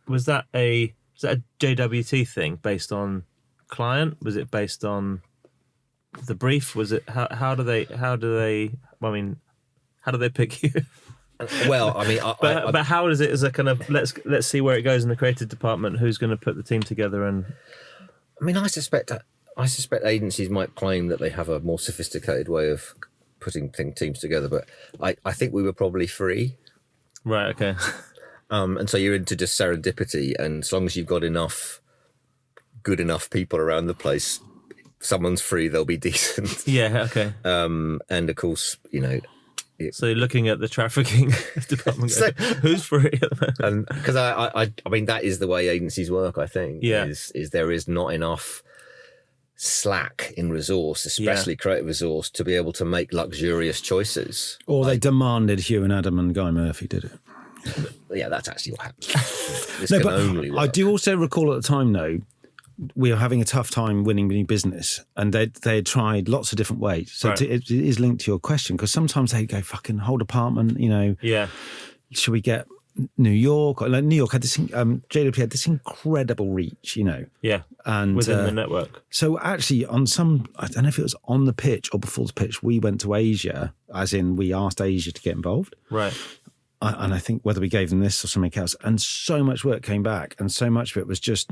was that a JWT thing based on client? Was it based on the brief? Was it how do they pick you? Well, I mean, but how is it as a kind of let's see where it goes in the creative department? Who's going to put the team together? And I mean, I suspect agencies might claim that they have a more sophisticated way of putting teams together, but I think we were probably free. Right. Okay. And so you're into just serendipity, and as long as you've got good enough people around the place, someone's free, they'll be decent. Yeah. Okay. And of course, so you're looking at the trafficking department, who's free at the moment? And because I mean, that is the way agencies work, I think. Yeah. Is there is not enough slack in resource, especially creative resource, to be able to make luxurious choices. Or they demanded Hugh and Adam and Guy Murphy did it. Yeah, that's actually what happened. This can only work. I do also recall at the time, though, we were having a tough time winning new business, and they had tried lots of different ways. So Right. it is linked to your question, because sometimes they'd go, fucking whole department, Yeah. should we get New York? Like New York had this, JWP had this incredible reach, Yeah. and Within the network. So actually, I don't know if it was on the pitch or before the pitch, we went to Asia, as in we asked Asia to get involved. Right. And I think whether we gave them this or something else, and so much work came back, and so much of it was just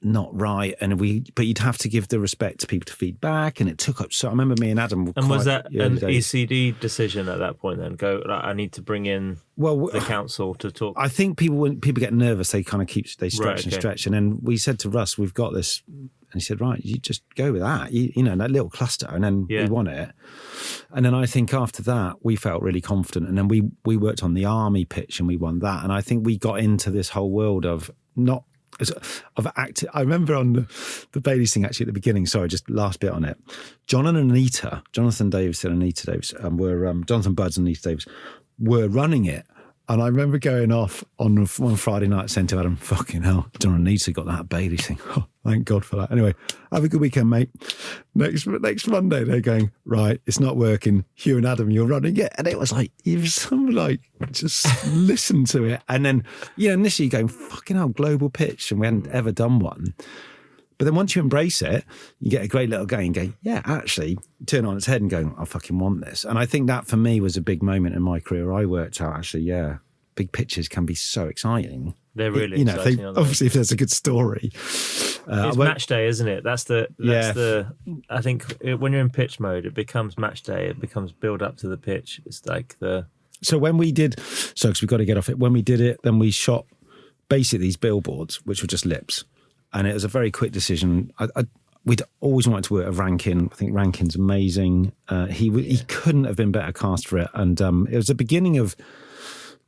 not right. But you'd have to give the respect to people to feedback, and it took up. So I remember me and Adam. And was that an ECD decision at that point? Then I need to bring in the council to talk. I think when people get nervous, they kind of stretch Right, and okay. stretch, and then we said to Russ, "We've got this." And he said, right, you just go with that, that little cluster. And then we won it. And then I think after that, we felt really confident. And then we worked on the army pitch and we won that. And I think we got into this whole world of acting. I remember on the Baileys thing, actually, at the beginning, sorry, just last bit on it. Jonathan Davis and Anita Davis, Jonathan Budds and Anita Davis were running it. And I remember going off on one Friday night saying to Adam, fucking hell, John and Anita got that Bailey thing. Oh, thank God for that. Anyway, have a good weekend, mate. Next Monday, they're going, right, it's not working. Hugh and Adam, you're running it. And it was like, just listen to it. And then, initially going, fucking hell, global pitch. And we hadn't ever done one. But then once you embrace it, you get a great little game and go, yeah, actually, turn it on its head and go, I fucking want this. And I think that for me was a big moment in my career. I worked out, actually, big pictures can be so exciting. They're really exciting. Obviously, if there's a good story. It's match day, isn't it? That's the I think when you're in pitch mode, it becomes match day. It becomes build up to the pitch. It's like So when we did, because we've got to get off it, when we did it, then we shot basically these billboards, which were just lips. And it was a very quick decision. We'd always wanted to work with Rankin. I think Rankin's amazing. He couldn't have been better cast for it. And it was the beginning of,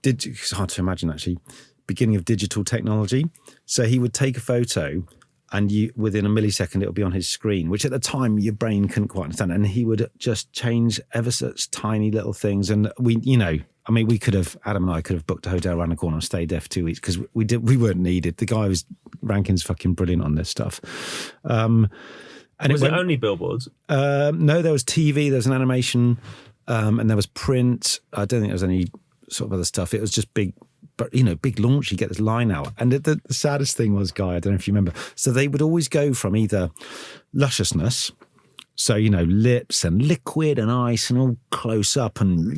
it's hard to imagine actually, beginning of digital technology. So he would take a photo and within a millisecond it would be on his screen, which at the time your brain couldn't quite understand. And he would just change ever such tiny little things. And Adam and I could have booked a hotel around the corner and stayed there for 2 weeks because we weren't needed. The guy Rankin's fucking brilliant on this stuff. And was it only billboards? No, there was TV, there was an animation, and there was print. I don't think there was any sort of other stuff. It was just big, but big launch. You get this line out. And the saddest thing was, Guy, I don't know if you remember. So they would always go from either lusciousness, so, lips and liquid and ice and all close up and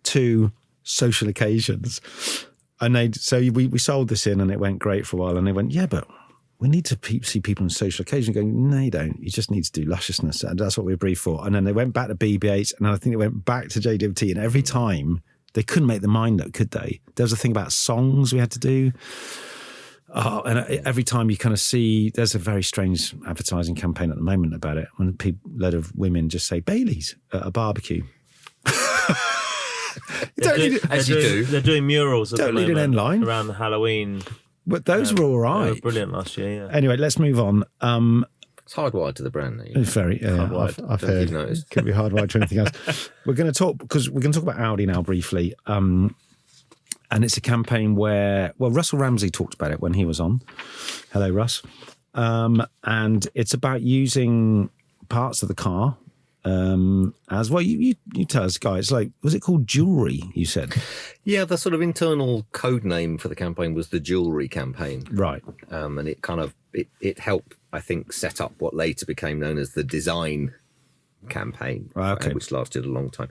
to social occasions. And we sold this in and it went great for a while. And they went, yeah, but we need to see people on social occasions going, no, you don't. You just need to do lusciousness. And that's what we were briefed for. And then they went back to BB8 and I think they went back to JWT. And every time they couldn't make the mind up, could they? There was a thing about songs we had to do. Oh, and every time you kind of see, there's a very strange advertising campaign at the moment about it when a load of women just say Baileys at a barbecue. They're doing murals at the Don't need an moment end line. around the Halloween. But those were all right. They were brilliant last year, yeah. Anyway, let's move on. It's hardwired to the brand. It's very, I've heard. Noticed. Could be hardwired to anything else. We're going to talk about Audi now briefly. And it's a campaign where, Russell Ramsey talked about it when he was on. Hello, Russ. And it's about using parts of the car as well. You tell us, guys. Like, was it called jewelry? You said, yeah. The sort of internal code name for the campaign was the jewelry campaign, right? And it kind of it helped, I think, set up what later became known as the design campaign, Right, okay. which lasted a long time.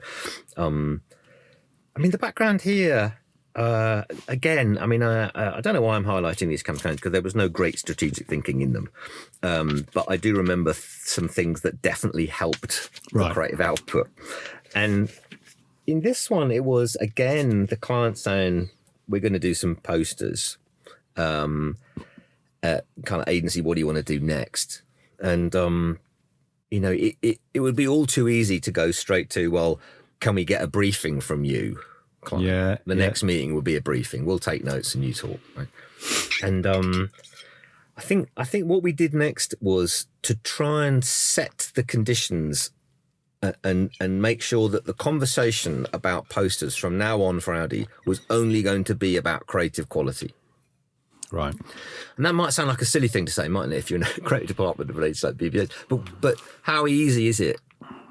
I mean, the background here, again, I mean, I don't know why I'm highlighting these campaigns because there was no great strategic thinking in them. But I do remember some things that definitely helped the creative output. And in this one, it was, again, the client saying, we're going to do some posters. Kind of agency, what do you want to do next? And, you know, it would be all too easy to go straight to, well, can we get a briefing from you, client? Yeah. The next meeting would be a briefing. We'll take notes and you talk. Right? And I think what we did next was to try and set the conditions and make sure that the conversation about posters from now on for Audi was only going to be about creative quality. Right. And that might sound like a silly thing to say, mightn't it, if you're in a creative department of related like BBH. But how easy is it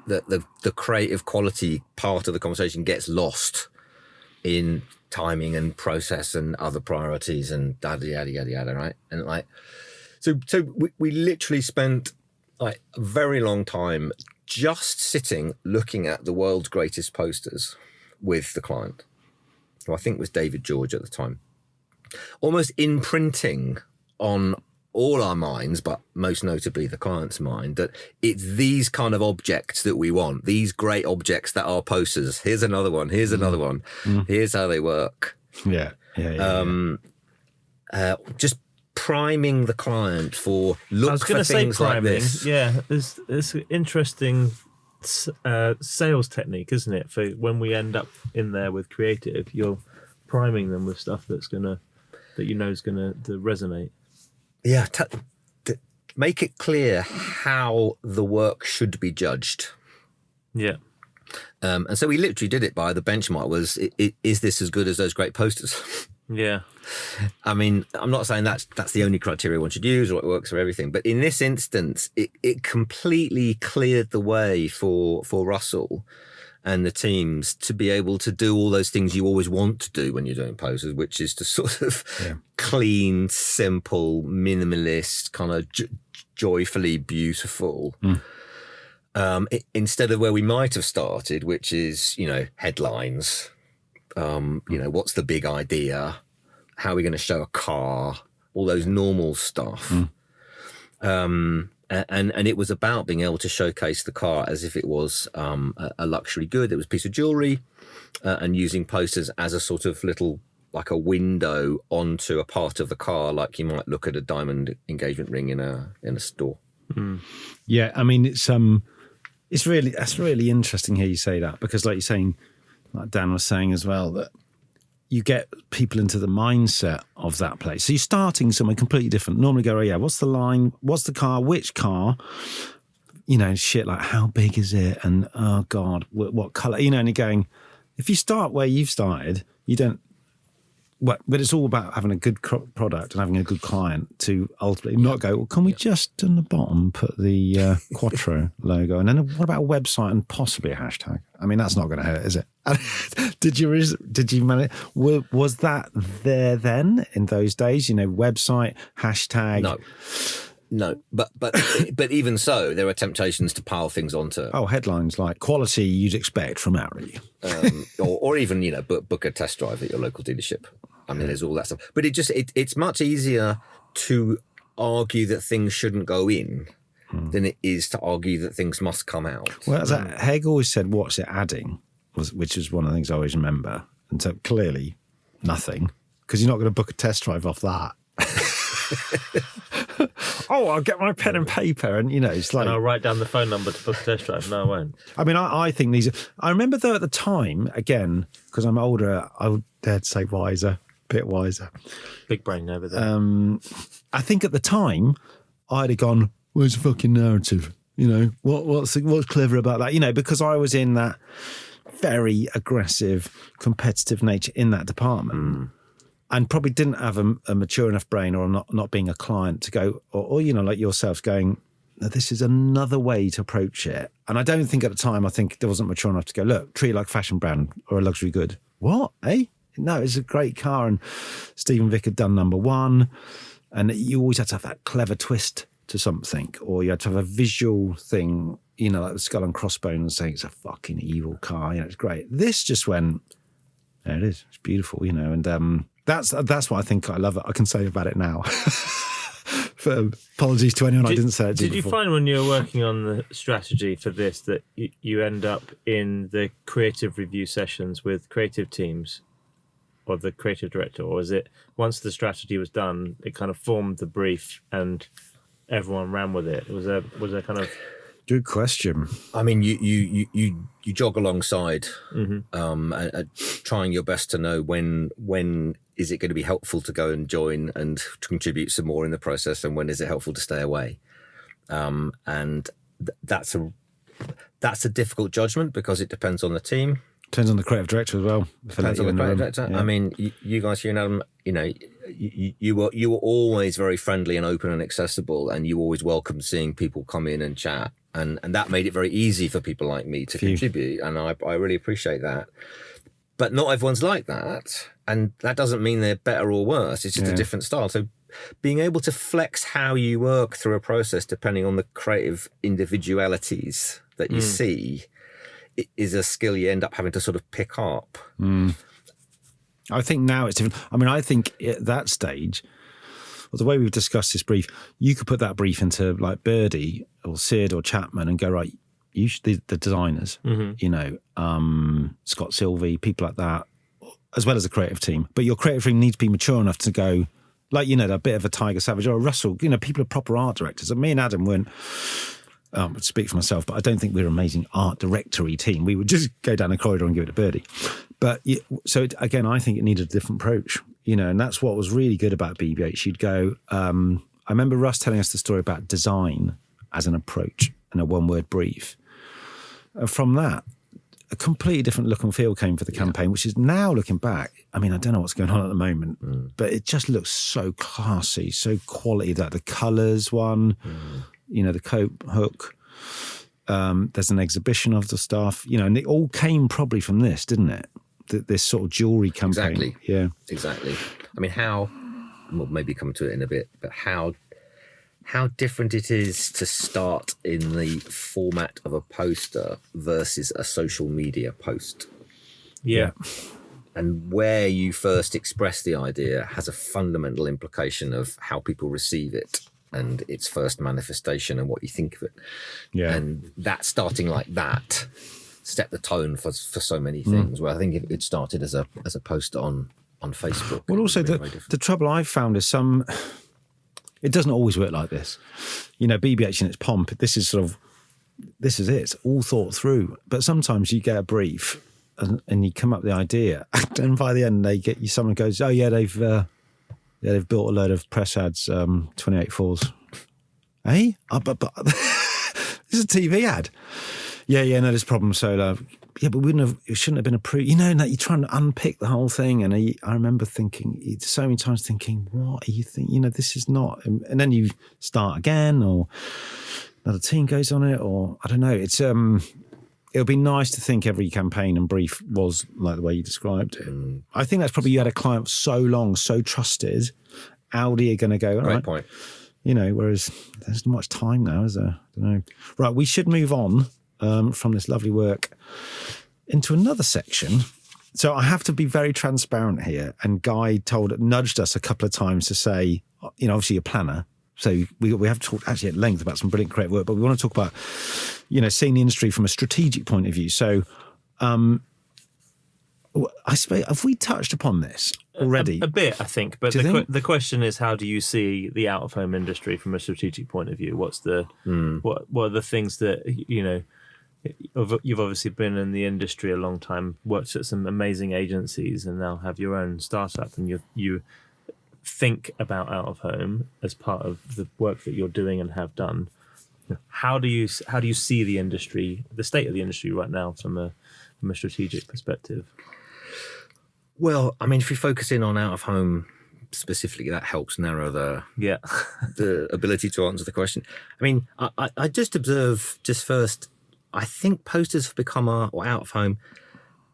that the creative quality part of the conversation gets lost in timing and process and other priorities and yada, yada, yada, yada, right? And like, so we literally spent like a very long time just sitting looking at the world's greatest posters with the client, who I think was David George at the time. Almost imprinting on all our minds, but most notably the client's mind, that it's these kind of objects that we want, these great objects that are posters. Here's another one. Here's another one. Here's how they work. Yeah. Just priming the client for look I was for going to say things like priming. this. Yeah, it's an interesting sales technique, isn't it? For when we end up in there with creative, you're priming them with stuff that you know is going to resonate. Yeah, make it clear how the work should be judged. Yeah. And so we literally did it by the benchmark was, is this as good as those great posters? Yeah. I mean, I'm not saying that's the only criteria one should use or it works for everything, but in this instance, it completely cleared the way for Russell and the teams to be able to do all those things you always want to do when you're doing posters, which is to sort of clean, simple, minimalist, kind of joyfully beautiful. Instead of where we might have started, which is, you know, headlines, you know, what's the big idea? How are we going to show a car? All those normal stuff. And it was about being able to showcase the car as if it was a luxury good. It was a piece of jewelry, and using posters as a sort of little, like a window onto a part of the car, like you might look at a diamond engagement ring in a store. Yeah, I mean, that's really interesting here you say that, because like you're saying, like Dan was saying as well, that you get people into the mindset of that place. So you're starting somewhere completely different. Normally go, oh yeah, what's the line? What's the car? Which car? You know, shit like how big is it? And oh God, what colour? You know, and you're going, if you start where you've started, you don't, but it's all about having a good product and having a good client to ultimately not go, well, can we just on the bottom put the Quattro logo? And then what about a website and possibly a hashtag? I mean, that's not going to hurt, is it? Did you manage? Was that there then in those days? You know, website, hashtag? No, but even so, there are temptations to pile things onto. Oh, headlines like quality you'd expect from Audi, or even, you know, book a test drive at your local dealership. I mean, there's all that stuff. But it's much easier to argue that things shouldn't go in than it is to argue that things must come out. Well, as Heg always said, what's it adding? Which is one of the things I always remember. And so clearly nothing, because you're not going to book a test drive off that. Oh, I'll get my pen and paper, and you know, it's like, and I'll write down the phone number to book a test drive. No, I won't. I mean, I think these. I remember though at the time, again, because I'm older, I would dare to say wiser, bit wiser. Big brain over there. I think at the time, I'd have gone, "Where's the fucking narrative? You know, what's clever about that? You know, because I was in that very aggressive, competitive nature in that department. And probably didn't have a mature enough brain, or not being a client to go, or you know, like yourselves going, this is another way to approach it. And I don't think at the time, I think there wasn't mature enough to go, look, treat it like a fashion brand or a luxury good. What? Eh? No, it's a great car. And Stephen Vick had done number one. And you always had to have that clever twist to something, or you had to have a visual thing, you know, like the skull and crossbones saying it's a fucking evil car. You know, it's great. This just went, There it is. It's beautiful, and that's what I think I love. I can say about it now. Apologies to anyone I didn't say it to. Did you find when you were working on the strategy for this that you end up in the creative review sessions with creative teams or the creative director, or is it once the strategy was done, it kind of formed the brief and everyone ran with it? Was there kind of... Good question. I mean, you jog alongside, trying your best to know when is it going to be helpful to go and join and to contribute some more in the process, and when is it helpful to stay away. And that's a difficult judgment because it depends on the team. Depends on the creative director as well. Depends on the creative director. Yeah. I mean, you guys, Hugh and Adam, you were always very friendly and open and accessible, and you always welcomed seeing people come in and chat. And that made it very easy for people like me to contribute. And I really appreciate that. But not everyone's like that. And that doesn't mean they're better or worse. It's just a different style. So being able to flex how you work through a process depending on the creative individualities that you see is a skill you end up having to sort of pick up. I think now it's different. I mean, I think at that stage, well, the way we've discussed this brief, you could put that brief into like Birdie or Sid or Chapman and go, right, you should, the designers, Scott Sylvie, people like that, as well as the creative team. But your creative team needs to be mature enough to go, like, a bit of a Tiger Savage or a Russell, people are proper art directors. And me and Adam weren't, I would speak for myself, but I don't think we're an amazing art directory team. We would just go down the corridor and give it to Birdie. But so again, I think it needed a different approach, and that's what was really good about BB8. You'd go, I remember Russ telling us the story about design as an approach and a one-word brief. From that, a completely different look and feel came for the campaign, which is now looking back. I mean, I don't know what's going on at the moment, but it just looks so classy, so quality. That the colours the coat hook. There's an exhibition of the stuff, and it all came probably from this, didn't it? This sort of jewellery campaign. Exactly. Yeah. Exactly. I mean, we'll maybe come to it in a bit, but how different it is to start in the format of a poster versus a social media post. Yeah. And where you first express the idea has a fundamental implication of how people receive it and its first manifestation and what you think of it. Yeah. And that starting like that set the tone for so many things. Where I think if it started as a post on Facebook. Well, also the trouble I've found is it doesn't always work like this. BBH in its pomp, this is it. It's all thought through. But sometimes you get a brief and you come up with the idea, and by the end someone goes, oh yeah, they've built a load of press ads, 28 falls. Hey? But this is a TV ad. Yeah, no, there's a problem. So, yeah, but it shouldn't have been approved. That you're trying to unpick the whole thing. And I remember thinking, so many times thinking, what are you thinking? This is not. And then you start again, or another team goes on it, or I don't know. It's it'll be nice to think every campaign and brief was like the way you described it. I think that's probably you had a client for so long, so trusted. Audi are going to go, all right. Point. Whereas there's not much time now, is there? I don't know. Right, we should move on from this lovely work into another section. So I have to be very transparent here. And Guy nudged us a couple of times to say, obviously a planner. So we have talked actually at length about some brilliant creative work, but we want to talk about, seeing the industry from a strategic point of view. So I suppose, have we touched upon this already? A bit, I think. But the question is, how do you see the out-of-home industry from a strategic point of view? What's the what are the things that, you've obviously been in the industry a long time, worked at some amazing agencies and now have your own startup, and you think about out-of-home as part of the work that you're doing and have done. How do you see the industry, the state of the industry right now from a strategic perspective? Well, I mean, if we focus in on out-of-home specifically, that helps narrow the ability to answer the question. I mean, I just observe first, I think posters have become or out-of-home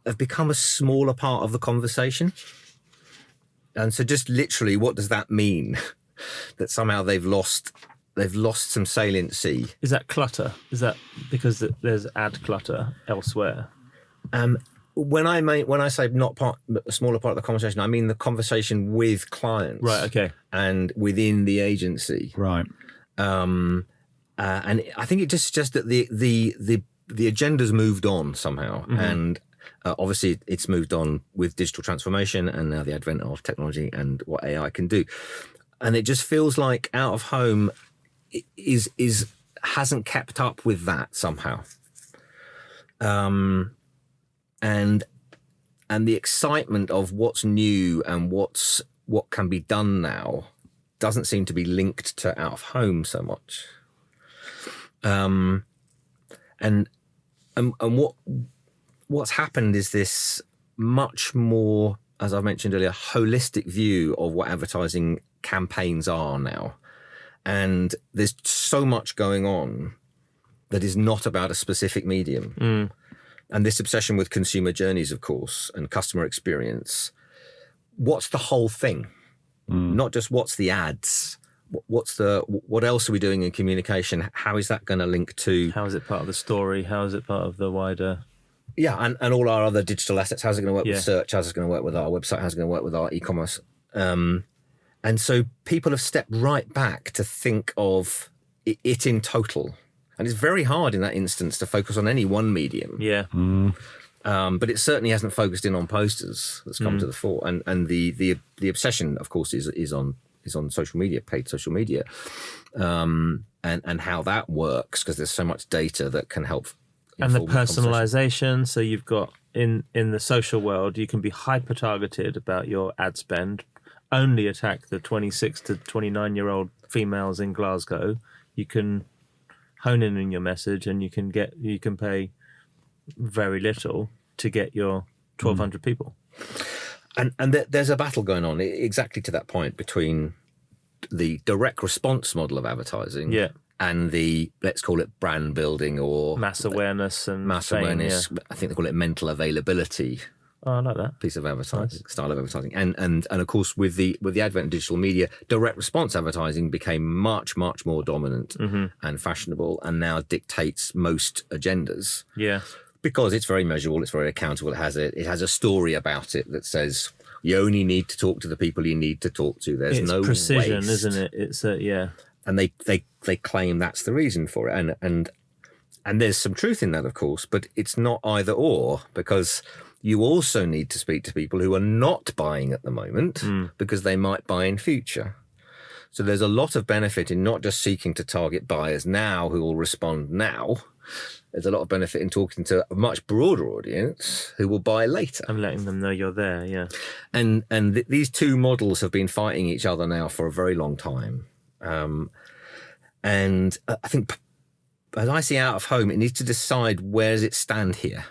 have become a smaller part of the conversation. And so just literally, what does that mean? That somehow they've lost some saliency. Is that clutter? Is that because there's ad clutter elsewhere? when I say not part, a smaller part of the conversation, I mean the conversation with clients, Right. Okay. and within the agency, Right. and I think it just suggests that the agenda's moved on somehow, and obviously it's moved on with digital transformation and now the advent of technology and what AI can do, and it just feels like out of home hasn't kept up with that somehow. And the excitement of what's new and what can be done now doesn't seem to be linked to out of home so much. And what's happened is this much more, as I mentioned earlier, holistic view of what advertising campaigns are now. And there's so much going on that is not about a specific medium. And this obsession with consumer journeys, of course, and customer experience. What's the whole thing? Not just what's the ads. What else are we doing in communication? How is that going to link to? How is it part of the story? How is it part of the wider? Yeah, and all our other digital assets. How's it going to work Yeah. with search? How's it going to work with our website? How's it going to work with our e-commerce? And so people have stepped right back to think of it in total. And it's very hard in that instance to focus on any one medium. Yeah. But it certainly hasn't focused in on posters that's come to the fore. And the obsession, of course, is on social media, paid social media, and how that works, because there's so much data that can help. And the inform conversation. personalization. So you've got in the social world, you can be hyper targeted about your ad spend, only attack the 26 to 29-year-old females in Glasgow. You can hone in on your message, and you can pay very little to get your 1,200 people. And there's a battle going on exactly to that point between the direct response model of advertising, and the, let's call it, brand building or Mass awareness and mass fame, awareness. Yeah. I think they call it mental availability. Oh, I like that. Piece of advertising, style of advertising, and of course with the advent of digital media, direct response advertising became much more dominant and fashionable, and now dictates most agendas. Yeah. Because it's very measurable, it's very accountable. It has a story about it that says you only need to talk to the people you need to talk to. There's It's no precision, waste. isn't it? It's yeah. And they claim that's the reason for it, and there's some truth in that, of course, but it's not either or, because you also need to speak to people who are not buying at the moment because they might buy in future. So there's a lot of benefit in not just seeking to target buyers now who will respond now. There's a lot of benefit in talking to a much broader audience who will buy later. And letting them know you're there, yeah. And these two models have been fighting each other now for a very long time. And I think, as I see out of home, it needs to decide where does it stand here.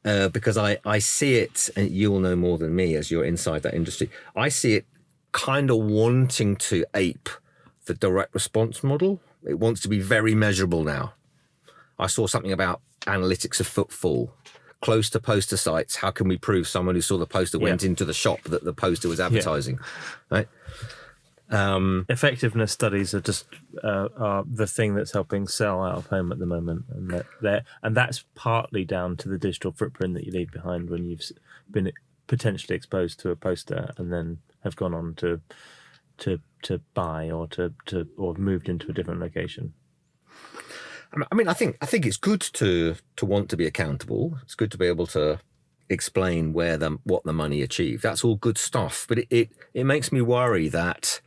Because I see it, and you'll know more than me as you're inside that industry, I see it kind of wanting to ape the direct response model. It wants to be very measurable now. I saw something about analytics of footfall, close to poster sites. How can we prove someone who saw the poster went into the shop that the poster was advertising, right? Effectiveness studies are just are the thing that's helping sell out of home at the moment, and that's partly down to the digital footprint that you leave behind when you've been potentially exposed to a poster and then have gone on to buy or or moved into a different location. I mean, I think it's good to want to be accountable. It's good to be able to explain what the money achieved. That's all good stuff. But it makes me worry that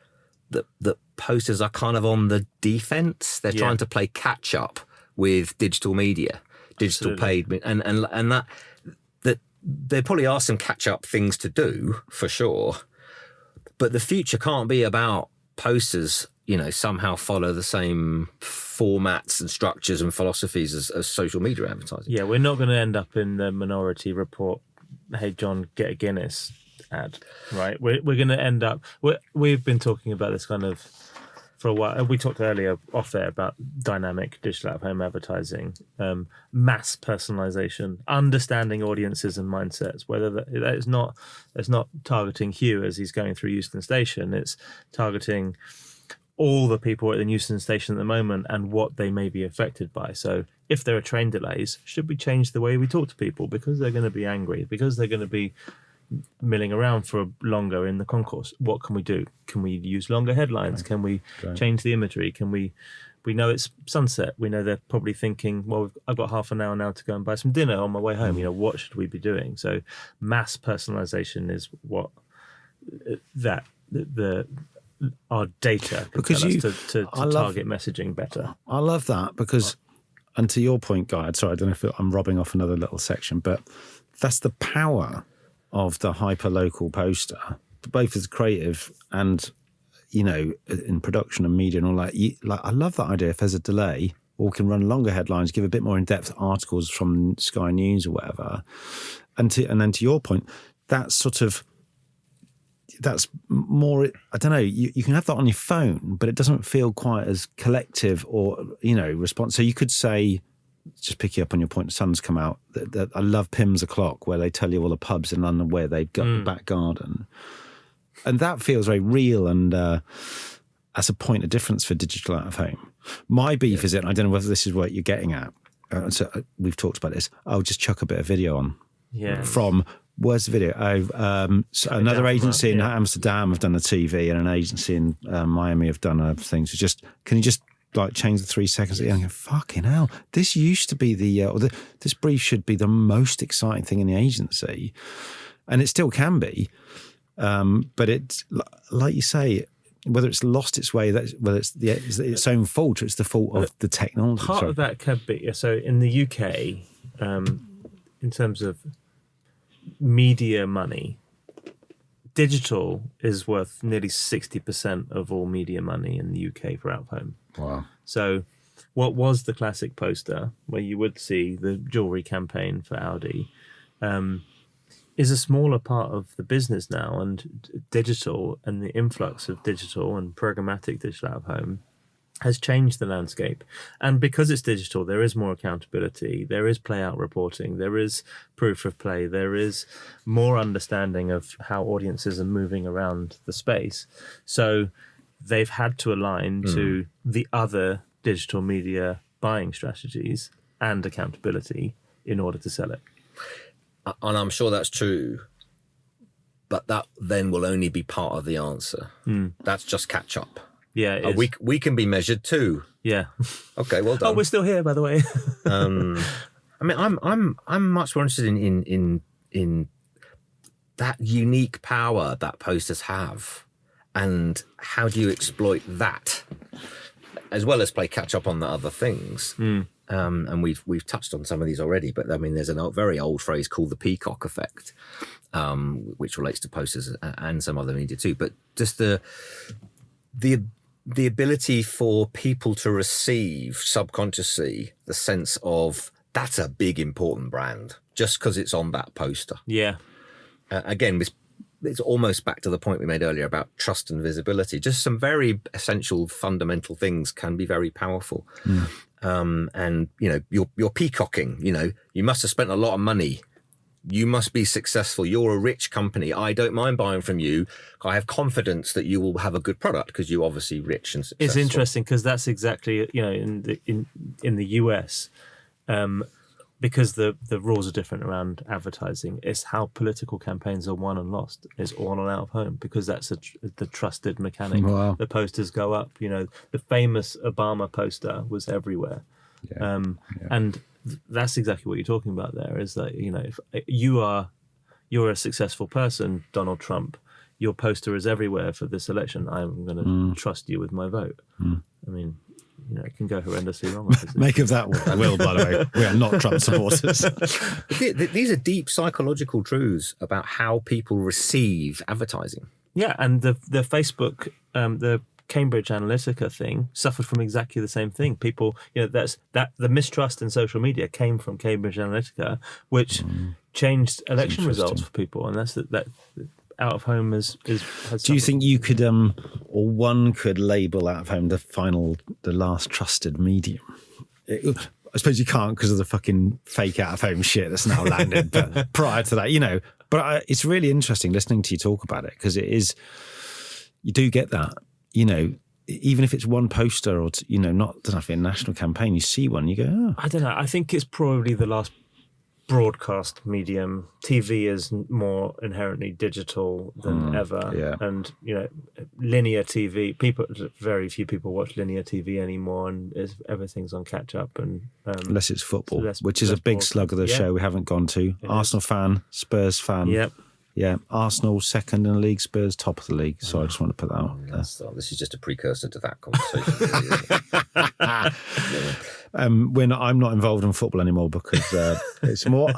the posters are kind of on the defense. They're trying to play catch up with digital media, digital paid, and that there probably are some catch up things to do for sure. But the future can't be about posters, somehow follow the same formats and structures and philosophies as social media advertising. Yeah, we're not going to end up in the Minority Report, hey, John, get a Guinness ad, right? We're going to end up... We've been talking about this kind of for a while. We talked earlier off air about dynamic digital out-of-home advertising, mass personalization, understanding audiences and mindsets, whether it's not targeting Hugh as he's going through Euston Station, it's targeting all the people at the Euston station at the moment and what they may be affected by. So if there are train delays, should we change the way we talk to people because they're going to be angry, because they're going to be milling around for longer in the concourse? What can we do? Can we use longer headlines? Can we change the imagery? Can we know it's sunset. We know they're probably thinking, well, I've got half an hour now to go and buy some dinner on my way home. You know, what should we be doing? So mass personalization is what our data can tell us to target messaging better. I love that because, and to your point, Guy, sorry, I don't know if I'm robbing off another little section, but that's the power of the hyper-local poster, both as creative and, you know, in production and media and all that. I love that idea. If there's a delay, or can run longer headlines, give a bit more in-depth articles from Sky News or whatever. And then to your point, that's more, I don't know, you can have that on your phone, but it doesn't feel quite as collective or, you know, response. So you could say, just picking up on your point, the sun's come out, that I love Pim's O'Clock, where they tell you all the pubs in London where they've got the back garden. And that feels very real, and that's a point of difference for digital out of home. My beef is it, I don't know whether this is what you're getting at. So we've talked about this. I'll just chuck a bit of video on. Yeah. From, where's the video? So another agency in Amsterdam have done a TV, and an agency in Miami have done other things. So just, can you just like change the 3 seconds at the end and go, fucking hell, this used to be this brief should be the most exciting thing in the agency. And it still can be. But it's, like you say, whether it's lost its way, whether it's its own fault, or it's the fault of the technology. Part of that could be, so in the UK, in terms of media money, digital is worth nearly 60% of all media money in the UK for out of home. Wow. So what was the classic poster where you would see the jewelry campaign for Audi is a smaller part of the business now, and digital and the influx of digital and programmatic digital out of home has changed the landscape. And because it's digital, there is more accountability, there is play out reporting, there is proof of play, there is more understanding of how audiences are moving around the space. So they've had to align to the other digital media buying strategies and accountability in order to sell it. And I'm sure that's true, but that then will only be part of the answer. That's just catch up. Yeah, it is. We can be measured too. Yeah. Okay, well done. Oh, we're still here, by the way. I mean, I'm much more interested in that unique power that posters have, and how do you exploit that, as well as play catch up on the other things. And we've touched on some of these already, but I mean, there's a very old phrase called the peacock effect, which relates to posters and some other media too. But just the ability for people to receive subconsciously the sense of that's a big important brand just because it's on that poster. Yeah. Again, it's almost back to the point we made earlier about trust and visibility. Just some very essential fundamental things can be very powerful. And you know, you're peacocking, you know, you must have spent a lot of money. You must be successful. You're a rich company. I don't mind buying from you. I have confidence that you will have a good product because you're obviously rich and successful. It's interesting because that's exactly, you know, in the US, because the rules are different around advertising. It's how political campaigns are won and lost. It's all on out of home because that's the trusted mechanic. Wow. The posters go up. You know, the famous Obama poster was everywhere, and that's exactly what you're talking about there, is that, you know, if you're a successful person, Donald Trump, your poster is everywhere for this election, I'm going to trust you with my vote. I mean, you know, it can go horrendously wrong. Make of that what I will, by the way. We are not Trump supporters. These are deep psychological truths about how people receive advertising. Yeah, and the Facebook, the Cambridge Analytica thing suffered from exactly the same thing. People, you know, the mistrust in social media came from Cambridge Analytica, which changed election results for people, and that's that out of home has. Do you think you could, or one could label out of home the last trusted medium? I suppose you can't because of the fucking fake out of home shit that's now landed. But prior to that, you know, it's really interesting listening to you talk about it, because it is, you do get that. You know, even if it's one poster or, doesn't have to be a national campaign, you see one, you go, oh. I don't know. I think it's probably the last broadcast medium. TV is more inherently digital than ever. Yeah. And, linear TV, very few people watch linear TV anymore, and everything's on catch up. And Unless it's football, which is less a big slug of the show we haven't gone to. Arsenal fan, Spurs fan. Yep. Yeah, Arsenal second in the league, Spurs top of the league. So I just want to put that out there. This is just a precursor to that conversation. I'm not involved in football anymore because it's more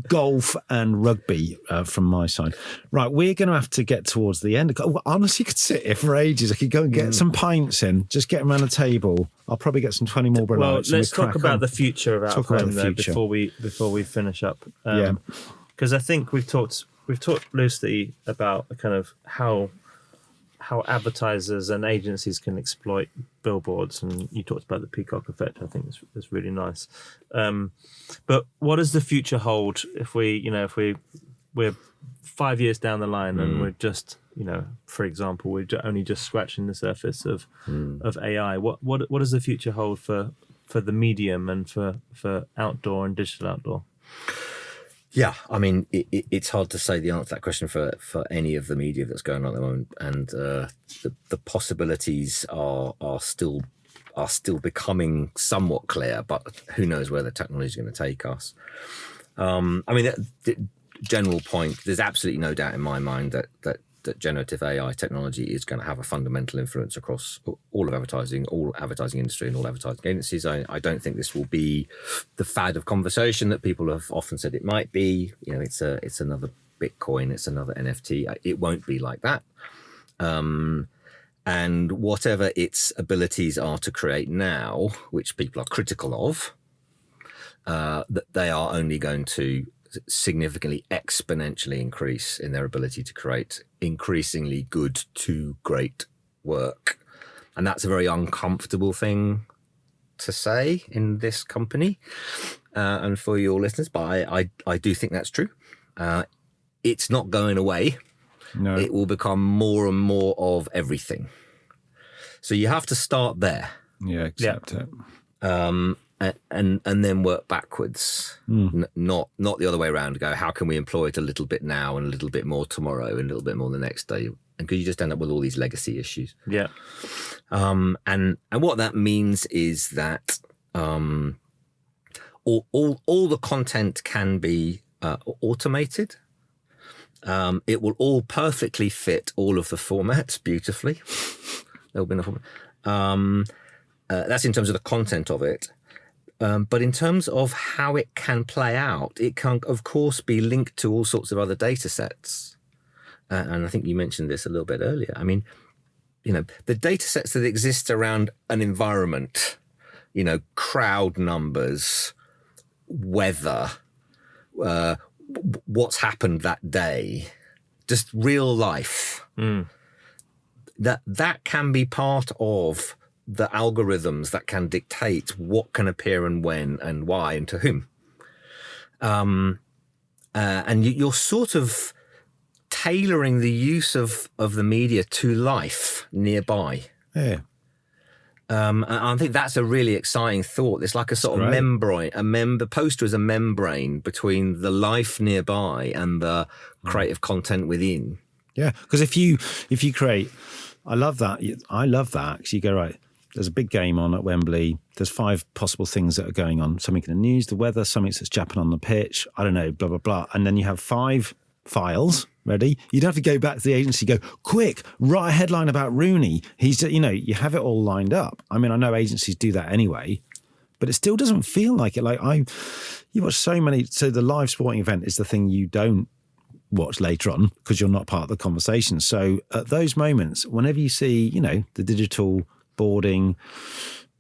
golf and rugby from my side. Right, we're going to have to get towards the end. Honestly, you could sit here for ages. I could go and get some pints in, just get them around the table. I'll probably get some 20 more lights. Well, let's talk about the future of Out of Home though, before we finish up. Because I think we've talked loosely about kind of how advertisers and agencies can exploit billboards, and you talked about the peacock effect. I think it's really nice. But what does the future hold if we're 5 years down the line and we're just, for example, we're only just scratching the surface of AI? What does the future hold for the medium and for outdoor and digital outdoor? Yeah, I mean, it's hard to say the answer to that question for any of the media that's going on at the moment, and the possibilities are still becoming somewhat clear, but who knows where the technology is going to take us. I mean, the general point, there's absolutely no doubt in my mind that generative AI technology is going to have a fundamental influence across all advertising industry and all advertising agencies. I don't think this will be the fad of conversation that people have often said it might be. It's another Bitcoin, it's another NFT. It won't be like that. And whatever its abilities are to create now, which people are critical of, that they are only going to significantly exponentially increase in their ability to create increasingly good to great work. And that's a very uncomfortable thing to say in this company and for your listeners, but I do think that's true. It's not going away. No. It will become more and more of everything. So you have to start there. Yeah, accept it. And then work backwards, not the other way around. To go, how can we employ it a little bit now and a little bit more tomorrow and a little bit more the next day? And because you just end up with all these legacy issues. Yeah. And what that means is that all the content can be automated. It will all perfectly fit all of the formats beautifully. There'll be no format. That's in terms of the content of it. But in terms of how it can play out, it can, of course, be linked to all sorts of other data sets. And I think you mentioned this a little bit earlier. I mean, the data sets that exist around an environment, crowd numbers, weather, what's happened that day, just real life, that can be part of the algorithms that can dictate what can appear and when and why and to whom. And you're sort of tailoring the use of the media to life nearby. Yeah. And I think that's a really exciting thought. It's like a sort of membrane. The poster is a membrane between the life nearby and the creative content within. Yeah, because if you create, I love that. Because you go, right, there's a big game on at Wembley. There's 5 possible things that are going on. Something in the news, the weather, something that's japping on the pitch. I don't know, blah, blah, blah. And then you have 5 files ready. You'd have to go back to the agency, go, quick, write a headline about Rooney. He's, you have it all lined up. I mean, I know agencies do that anyway, but it still doesn't feel like it. Like you watch so many. So the live sporting event is the thing you don't watch later on because you're not part of the conversation. So at those moments, whenever you see, the digital boarding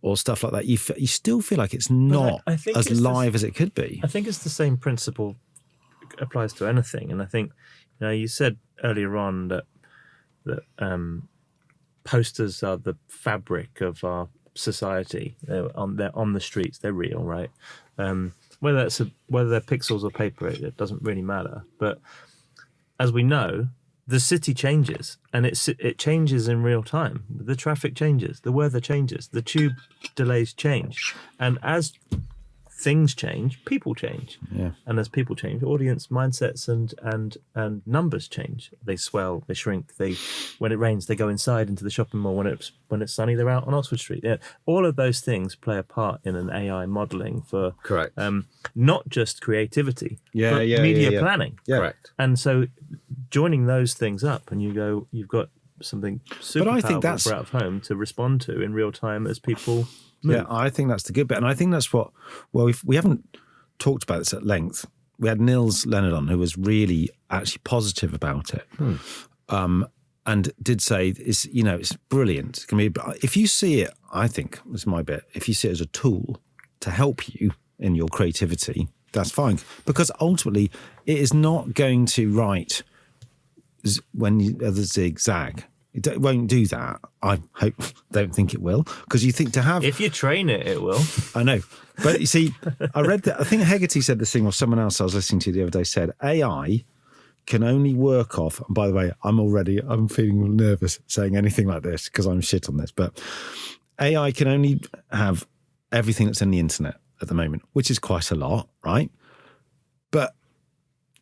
or stuff like that, you still feel like it's not as live as it could be. I think it's the same principle applies to anything. And I think, you said earlier on that posters are the fabric of our society. They're on the streets. They're real, right? Whether they're pixels or paper, it doesn't really matter. But as we know, the city changes, and it changes in real time. The traffic changes, the weather changes, the tube delays change, and as things change, people change. Yeah. And as people change, audience mindsets and numbers change. They swell, they shrink. When it rains, they go inside into the shopping mall. When it's sunny, they're out on Oxford Street. Yeah. All of those things play a part in an AI modeling for Correct. Not just creativity, but media planning. Yeah. Correct. And so joining those things up, and you've got something super powerful for out of home to respond to in real time as people move. Yeah, I think that's the good bit. And I think that's we haven't talked about this at length. We had Nils Leonard on, who was really actually positive about it. And did say, it's brilliant. It can be, if you see it, I think, this is my bit, if you see it as a tool to help you in your creativity, that's fine. Because ultimately, it is not going to write the zigzag. It won't do that. I don't think it will. Because you think to have... If you train it, it will. I know. But you see, I read that, I think Hegarty said this thing, or someone else I was listening to the other day said, AI can only work off, and by the way, I'm feeling nervous saying anything like this because I'm shit on this, but AI can only have everything that's in the internet at the moment, which is quite a lot, right? But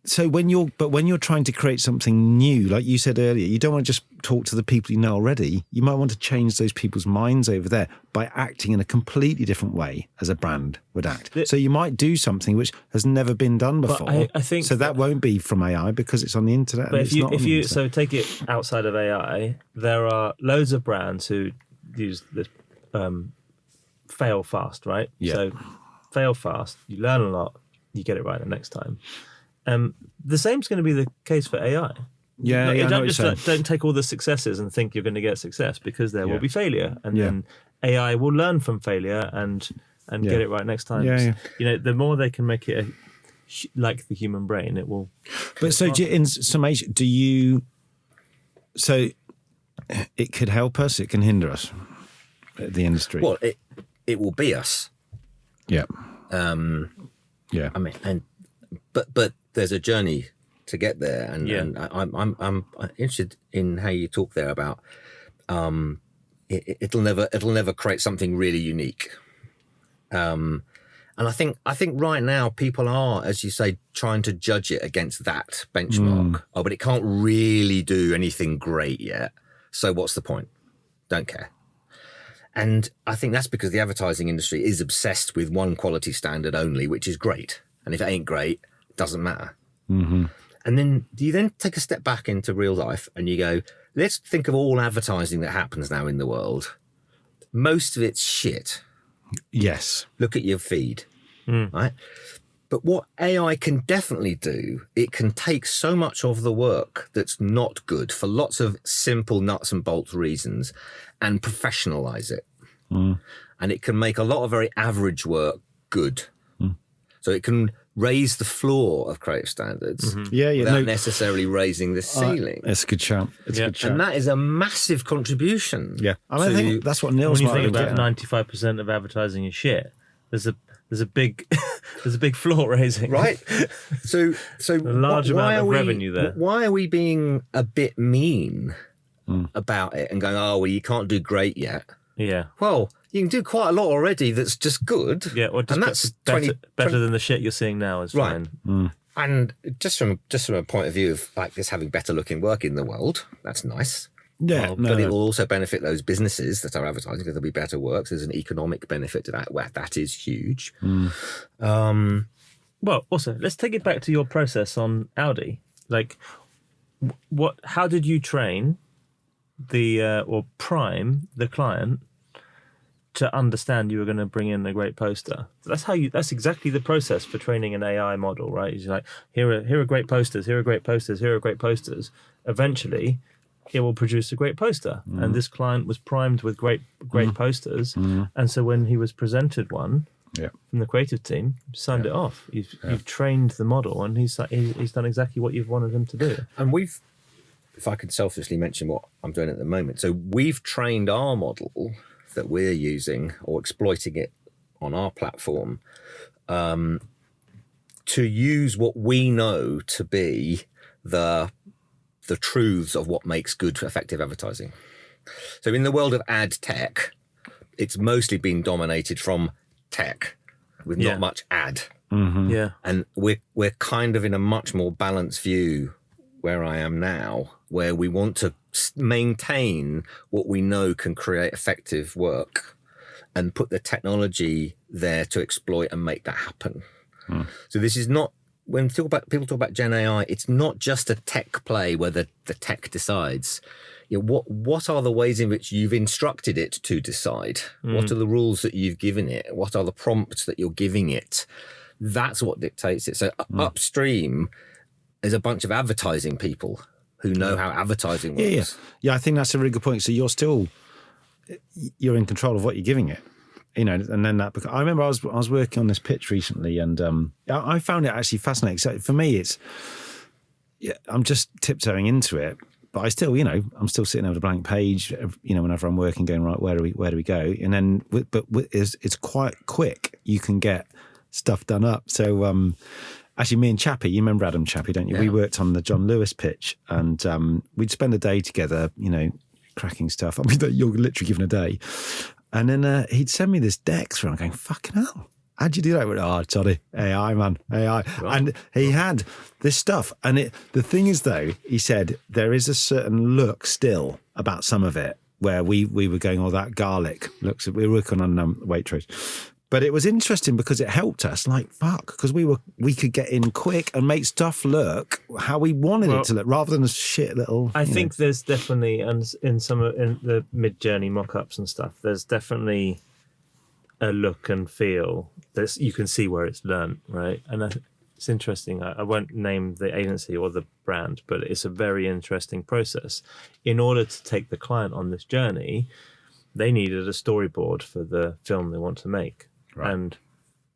so when you're trying to create something new, like you said earlier, you don't want to just talk to the people you know already. You might want to change those people's minds over there by acting in a completely different way as a brand would act. So you might do something which has never been done before. I think so that won't be from AI because it's on the internet. But so take it outside of AI, there are loads of brands who use this fail fast, right? Yeah. So fail fast, you learn a lot, you get it right the next time. The same's going to be the case for AI. Don't take all the successes and think you're going to get success, because there will be failure, and then AI will learn from failure and get it right next time. The more they can make it like the human brain, it will. But so in summation, so it could help us, it can hinder us, the industry. Well, it will be us. Yeah. I mean, but there's a journey to get there, and I'm interested in how you talk there about it'll never create something really unique. And I think right now people are, as you say, trying to judge it against that benchmark. Oh, but it can't really do anything great yet. So what's the point? Don't care. And I think that's because the advertising industry is obsessed with one quality standard only, which is great. And if it ain't great, it doesn't matter. Mm-hmm. And then do you then take a step back into real life and you go, let's think of all advertising that happens now in the world. Most of it's shit. Yes. Look at your feed, right? But what AI can definitely do, it can take so much of the work that's not good for lots of simple nuts and bolts reasons and professionalize it. And it can make a lot of very average work good. So it can raise the floor of creative standards without necessarily raising the ceiling. That's a good shout. And that is a massive contribution. Yeah. I think that's what Neil's when you think about 95% of advertising is shit, there's a big floor raising. Right. So a large amount of revenue there. Why are we being a bit mean about it and going, oh, well, you can't do great yet? Yeah. Well, you can do quite a lot already that's just good. Yeah, or just and that's better than the shit you're seeing now is right. fine. And just from a point of view of like this having better looking work in the world, that's nice. Yeah, but it will also benefit those businesses that are advertising because there'll be better works. There's an economic benefit to that. Well, that is huge. Well, also, let's take it back to your process on Audi. Like, how did you train or prime the client to understand you were going to bring in a great poster? That's exactly the process for training an AI model, right? It's like, here are great posters, here are great posters, here are great posters. Eventually, it will produce a great poster. And this client was primed with great posters. And so when he was presented one from the creative team, signed it off. You've trained the model, and he's done exactly what you've wanted him to do. And if I could selfishly mention what I'm doing at the moment. So we've trained our model that we're using or exploiting it on our platform to use what we know to be the the truths of what makes good, effective advertising. So in the world of ad tech, it's mostly been dominated from tech with not much ad. Yeah. And we're kind of in a much more balanced view where I am now, where we want to maintain what we know can create effective work and put the technology there to exploit and make that happen. So this is not, when people talk about Gen AI, it's not just a tech play where the tech decides. You know, what are the ways in which you've instructed it to decide? What are the rules that you've given it? What are the prompts that you're giving it? That's what dictates it. So upstream is a bunch of advertising people who know how advertising works. Yeah, I think that's a really good point. So you're in control of what you're giving it. You know, and then that. I remember I was working on this pitch recently, and I found it actually fascinating. So for me, I'm just tiptoeing into it, but I still, I'm still sitting over a blank page. Whenever I'm working, going right, where do we go? And then, it's quite quick. You can get stuff done up. So actually, me and Chappie, you remember Adam Chappie, don't you? Yeah. We worked on the John Lewis pitch, and we'd spend a day together. Cracking stuff. I mean, you're literally given a day. And then he'd send me this deck through. I'm going, fucking hell. How'd you do that? I went, Toddy, AI, man, AI. Right. And he had this stuff. And the thing is, though, he said, there is a certain look still about some of it where we were going, that garlic looks, we were working on Waitrose. But it was interesting because it helped us, like, fuck, because we could get in quick and make stuff look how we wanted it to look, rather than a shit little. I think there's definitely, and in the mid-journey mock-ups and stuff, there's definitely a look and feel that you can see where it's learned, right? And it's interesting. I won't name the agency or the brand, but it's a very interesting process. In order to take the client on this journey, they needed a storyboard for the film they want to make. Right. And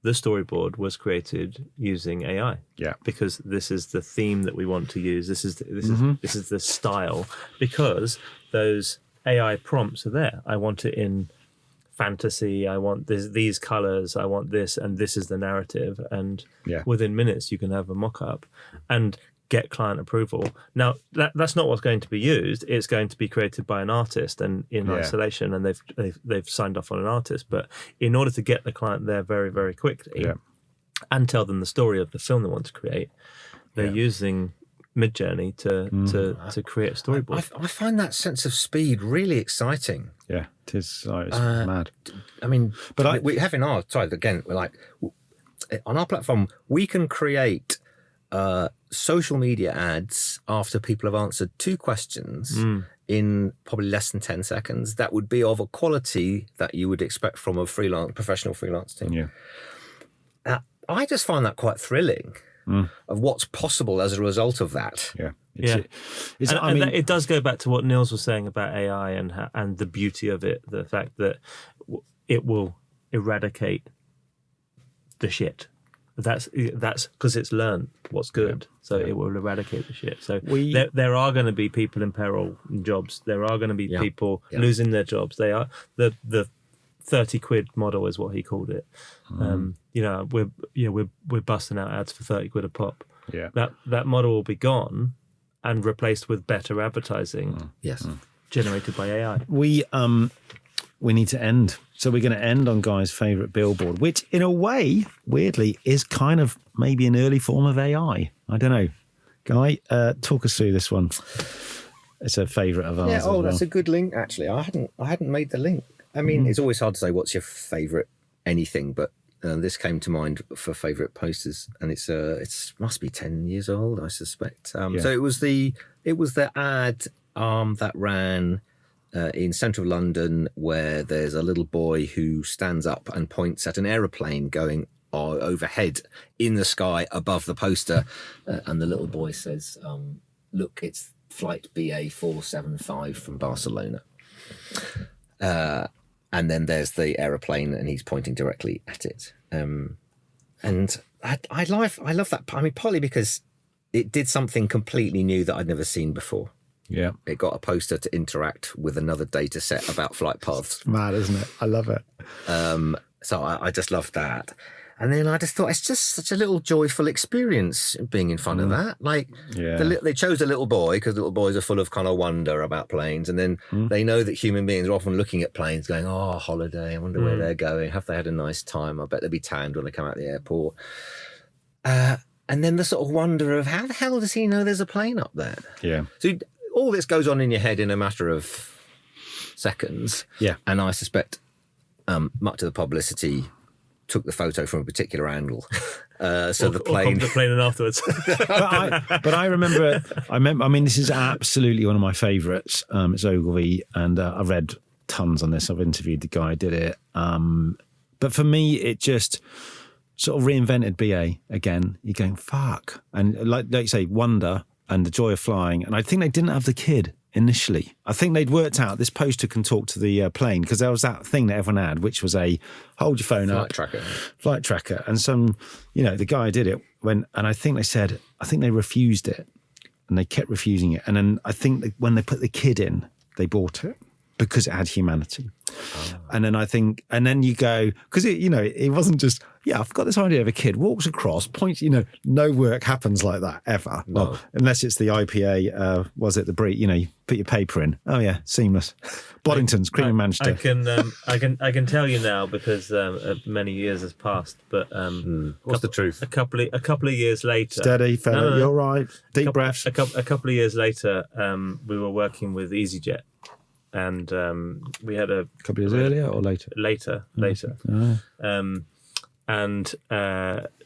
the storyboard was created using AI. Yeah. Because this is the theme that we want to use. This is the style. Because those AI prompts are there. I want it in fantasy. I want these colors. I want this, and this is the narrative. And within minutes, you can have a mock-up and get client approval. Now, that's not what's going to be used. It's going to be created by an artist and in isolation, and they've signed off on an artist. But in order to get the client there very, very quickly and tell them the story of the film they want to create, they're using Midjourney to create a storyboard. I find that sense of speed really exciting. Yeah, it is. It's mad. I mean, but we have in our side, again, we're like, on our platform, we can create social media ads after people have answered 2 questions in probably less than 10 seconds that would be of a quality that you would expect from a professional freelance team. Yeah. I just find that quite thrilling of what's possible as a result of that. Yeah. It does go back to what Niels was saying about AI and the beauty of it, the fact that it will eradicate the shit. That's because it's learned what's good, so it will eradicate the shit. So there are going to be people in peril in jobs. There are going to be people losing their jobs. They are the 30 quid model is what he called it. We're busting out ads for 30 quid a pop. Yeah, that model will be gone and replaced with better advertising. Generated by AI. We need to end. So we're going to end on Guy's favourite Billboard, which in a way, weirdly, is kind of maybe an early form of AI. I don't know. Guy, talk us through this one. It's a favourite of ours. Yeah, that's a good link, actually. I hadn't made the link. I mean, it's always hard to say what's your favourite anything, but this came to mind for favourite posters, and it must be 10 years old, I suspect. So it was the ad that ran in central London, where there's a little boy who stands up and points at an aeroplane going overhead in the sky above the poster, and the little boy says, look, it's flight BA 475 from Barcelona. And then there's the aeroplane and he's pointing directly at it. And I love that. I mean, partly because it did something completely new that I'd never seen before. Yeah. It got a poster to interact with another data set about flight paths. It's mad, isn't it? I love it. So I just love that. And then I just thought, it's just such a little joyful experience being in front of that. Like, they chose a little boy because little boys are full of kind of wonder about planes. And then they know that human beings are often looking at planes going, oh, holiday, I wonder where they're going. Have they had a nice time? I bet they'll be tanned when they come out of the airport. And then the sort of wonder of how the hell does he know there's a plane up there? Yeah. So all this goes on in your head in a matter of seconds. Yeah. And I suspect much of the publicity took the photo from a particular angle. So the plane... Or the plane and afterwards. but I remember, I mean, this is absolutely one of my favourites. It's Ogilvy, and I've read tons on this. I've interviewed the guy who did it. But for me, it just sort of reinvented BA again. You're going, fuck. And like you say, wonder and the joy of flying. And I think they didn't have the kid initially. I think they'd worked out this poster can talk to the plane, because there was that thing that everyone had, which was a hold your phone up. Flight tracker. And the guy did it and I think they refused it, and they kept refusing it. And then I think that when they put the kid in, they bought it because it had humanity. And then you go, because it wasn't just, I've got this idea of a kid walks across, points, no work happens like that ever. No. Well, unless it's the IPA, you put your paper in. Oh yeah, seamless. Boddington's, cream in Manchester. I can tell you now, because many years has passed, but what's the truth? A couple of years later. Steady, fella, you're right. Deep breaths. A couple of years later, we were working with EasyJet. And we had a couple of years earlier or later? Later. Oh. And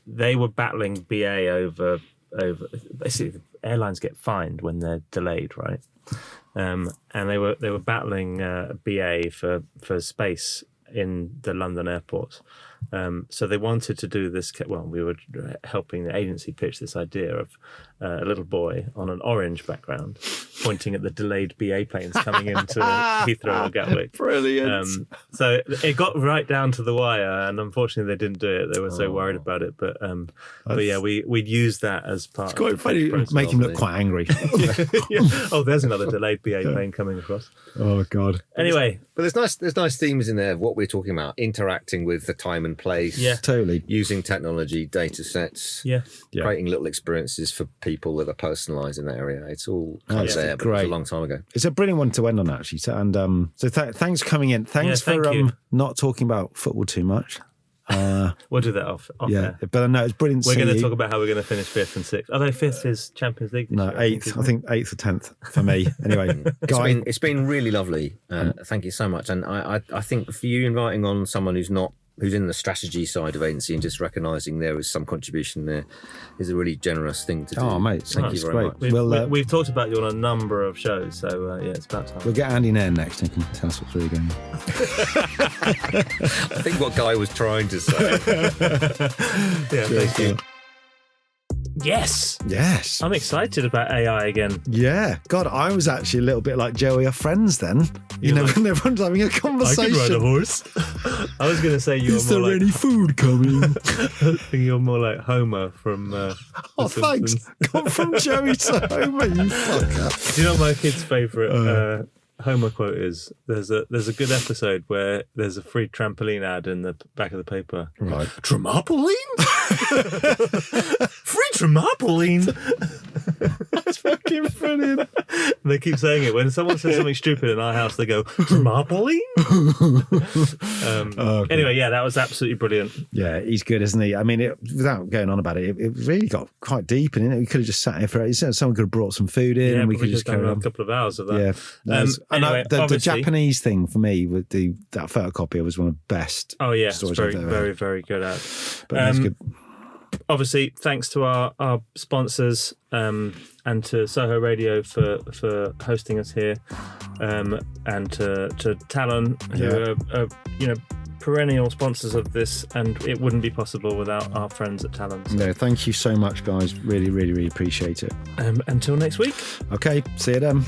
they were battling BA over basically, airlines get fined when they're delayed, right? And they were battling BA for space in the London airports. So they wanted to do this. Well, we were helping the agency pitch this idea of a little boy on an orange background pointing at the delayed BA planes coming into Heathrow or Gatwick. Brilliant. So it got right down to the wire, and unfortunately they didn't do it. They were so worried about it. But yeah, we'd use that as part. It's quite funny. Make him look quite angry. Yeah. Oh, there's another delayed BA plane coming across. Oh God. Anyway, but there's nice themes in there of what we're talking about: interacting with the time and place. Yeah, totally. Using technology, data sets. Yeah. Creating little experiences for people that are personalised in that area. It's all kind of there, but great. It was a long time ago. It's a brilliant one to end on, actually. So, thanks for coming in. Thanks thank for you. not talking about football too much. We'll do that off yeah, air. But no, it's brilliant. We're going to talk about how we're going to finish 5th and 6th. Although 5th is Champions League. No, 8th. I think 8th or 10th for me. Anyway, it's been really lovely. Thank you so much. And I think for you inviting on someone who's in the strategy side of agency and just recognising there is some contribution there is a really generous thing to do. Oh, mate, thank you very much. We've talked about you on a number of shows, so it's about time. We'll get Andy Nairn next and he can tell us what's really going on. I think what Guy was trying to say. Yeah, thank you. Yes. I'm excited about AI again. Yeah. God, I was actually a little bit like Joey, our friends then. When everyone's having a conversation. I could ride a horse. I was going to say you were more like... Is there any food coming? I think you're more like Homer from... oh, thanks. Gone from Joey to Homer, you fucker. Do you know what my kid's favourite Homer quote is? There's a good episode where there's a free trampoline ad in the back of the paper. Right. Trampoline? Free trampoline? That's fucking brilliant. And they keep saying it. When someone says something stupid in our house, they go, trampoline? Anyway, yeah, that was absolutely brilliant. Yeah, he's good, isn't he? I mean, without going on about it, it really got quite deep in it. We could have just sat here for someone could have brought some food in and we could just carry on. A couple of hours of that. Yeah. Anyway, the Japanese thing for me with that photocopier was one of the best. Oh yeah, stories it's very, very good at. But that's good. Obviously, thanks to our sponsors and to Soho Radio for hosting us here, and to Talon, who are perennial sponsors of this, and it wouldn't be possible without our friends at Talon. So. No, thank you so much, guys. Really, really, really appreciate it. Until next week. Okay, see you then.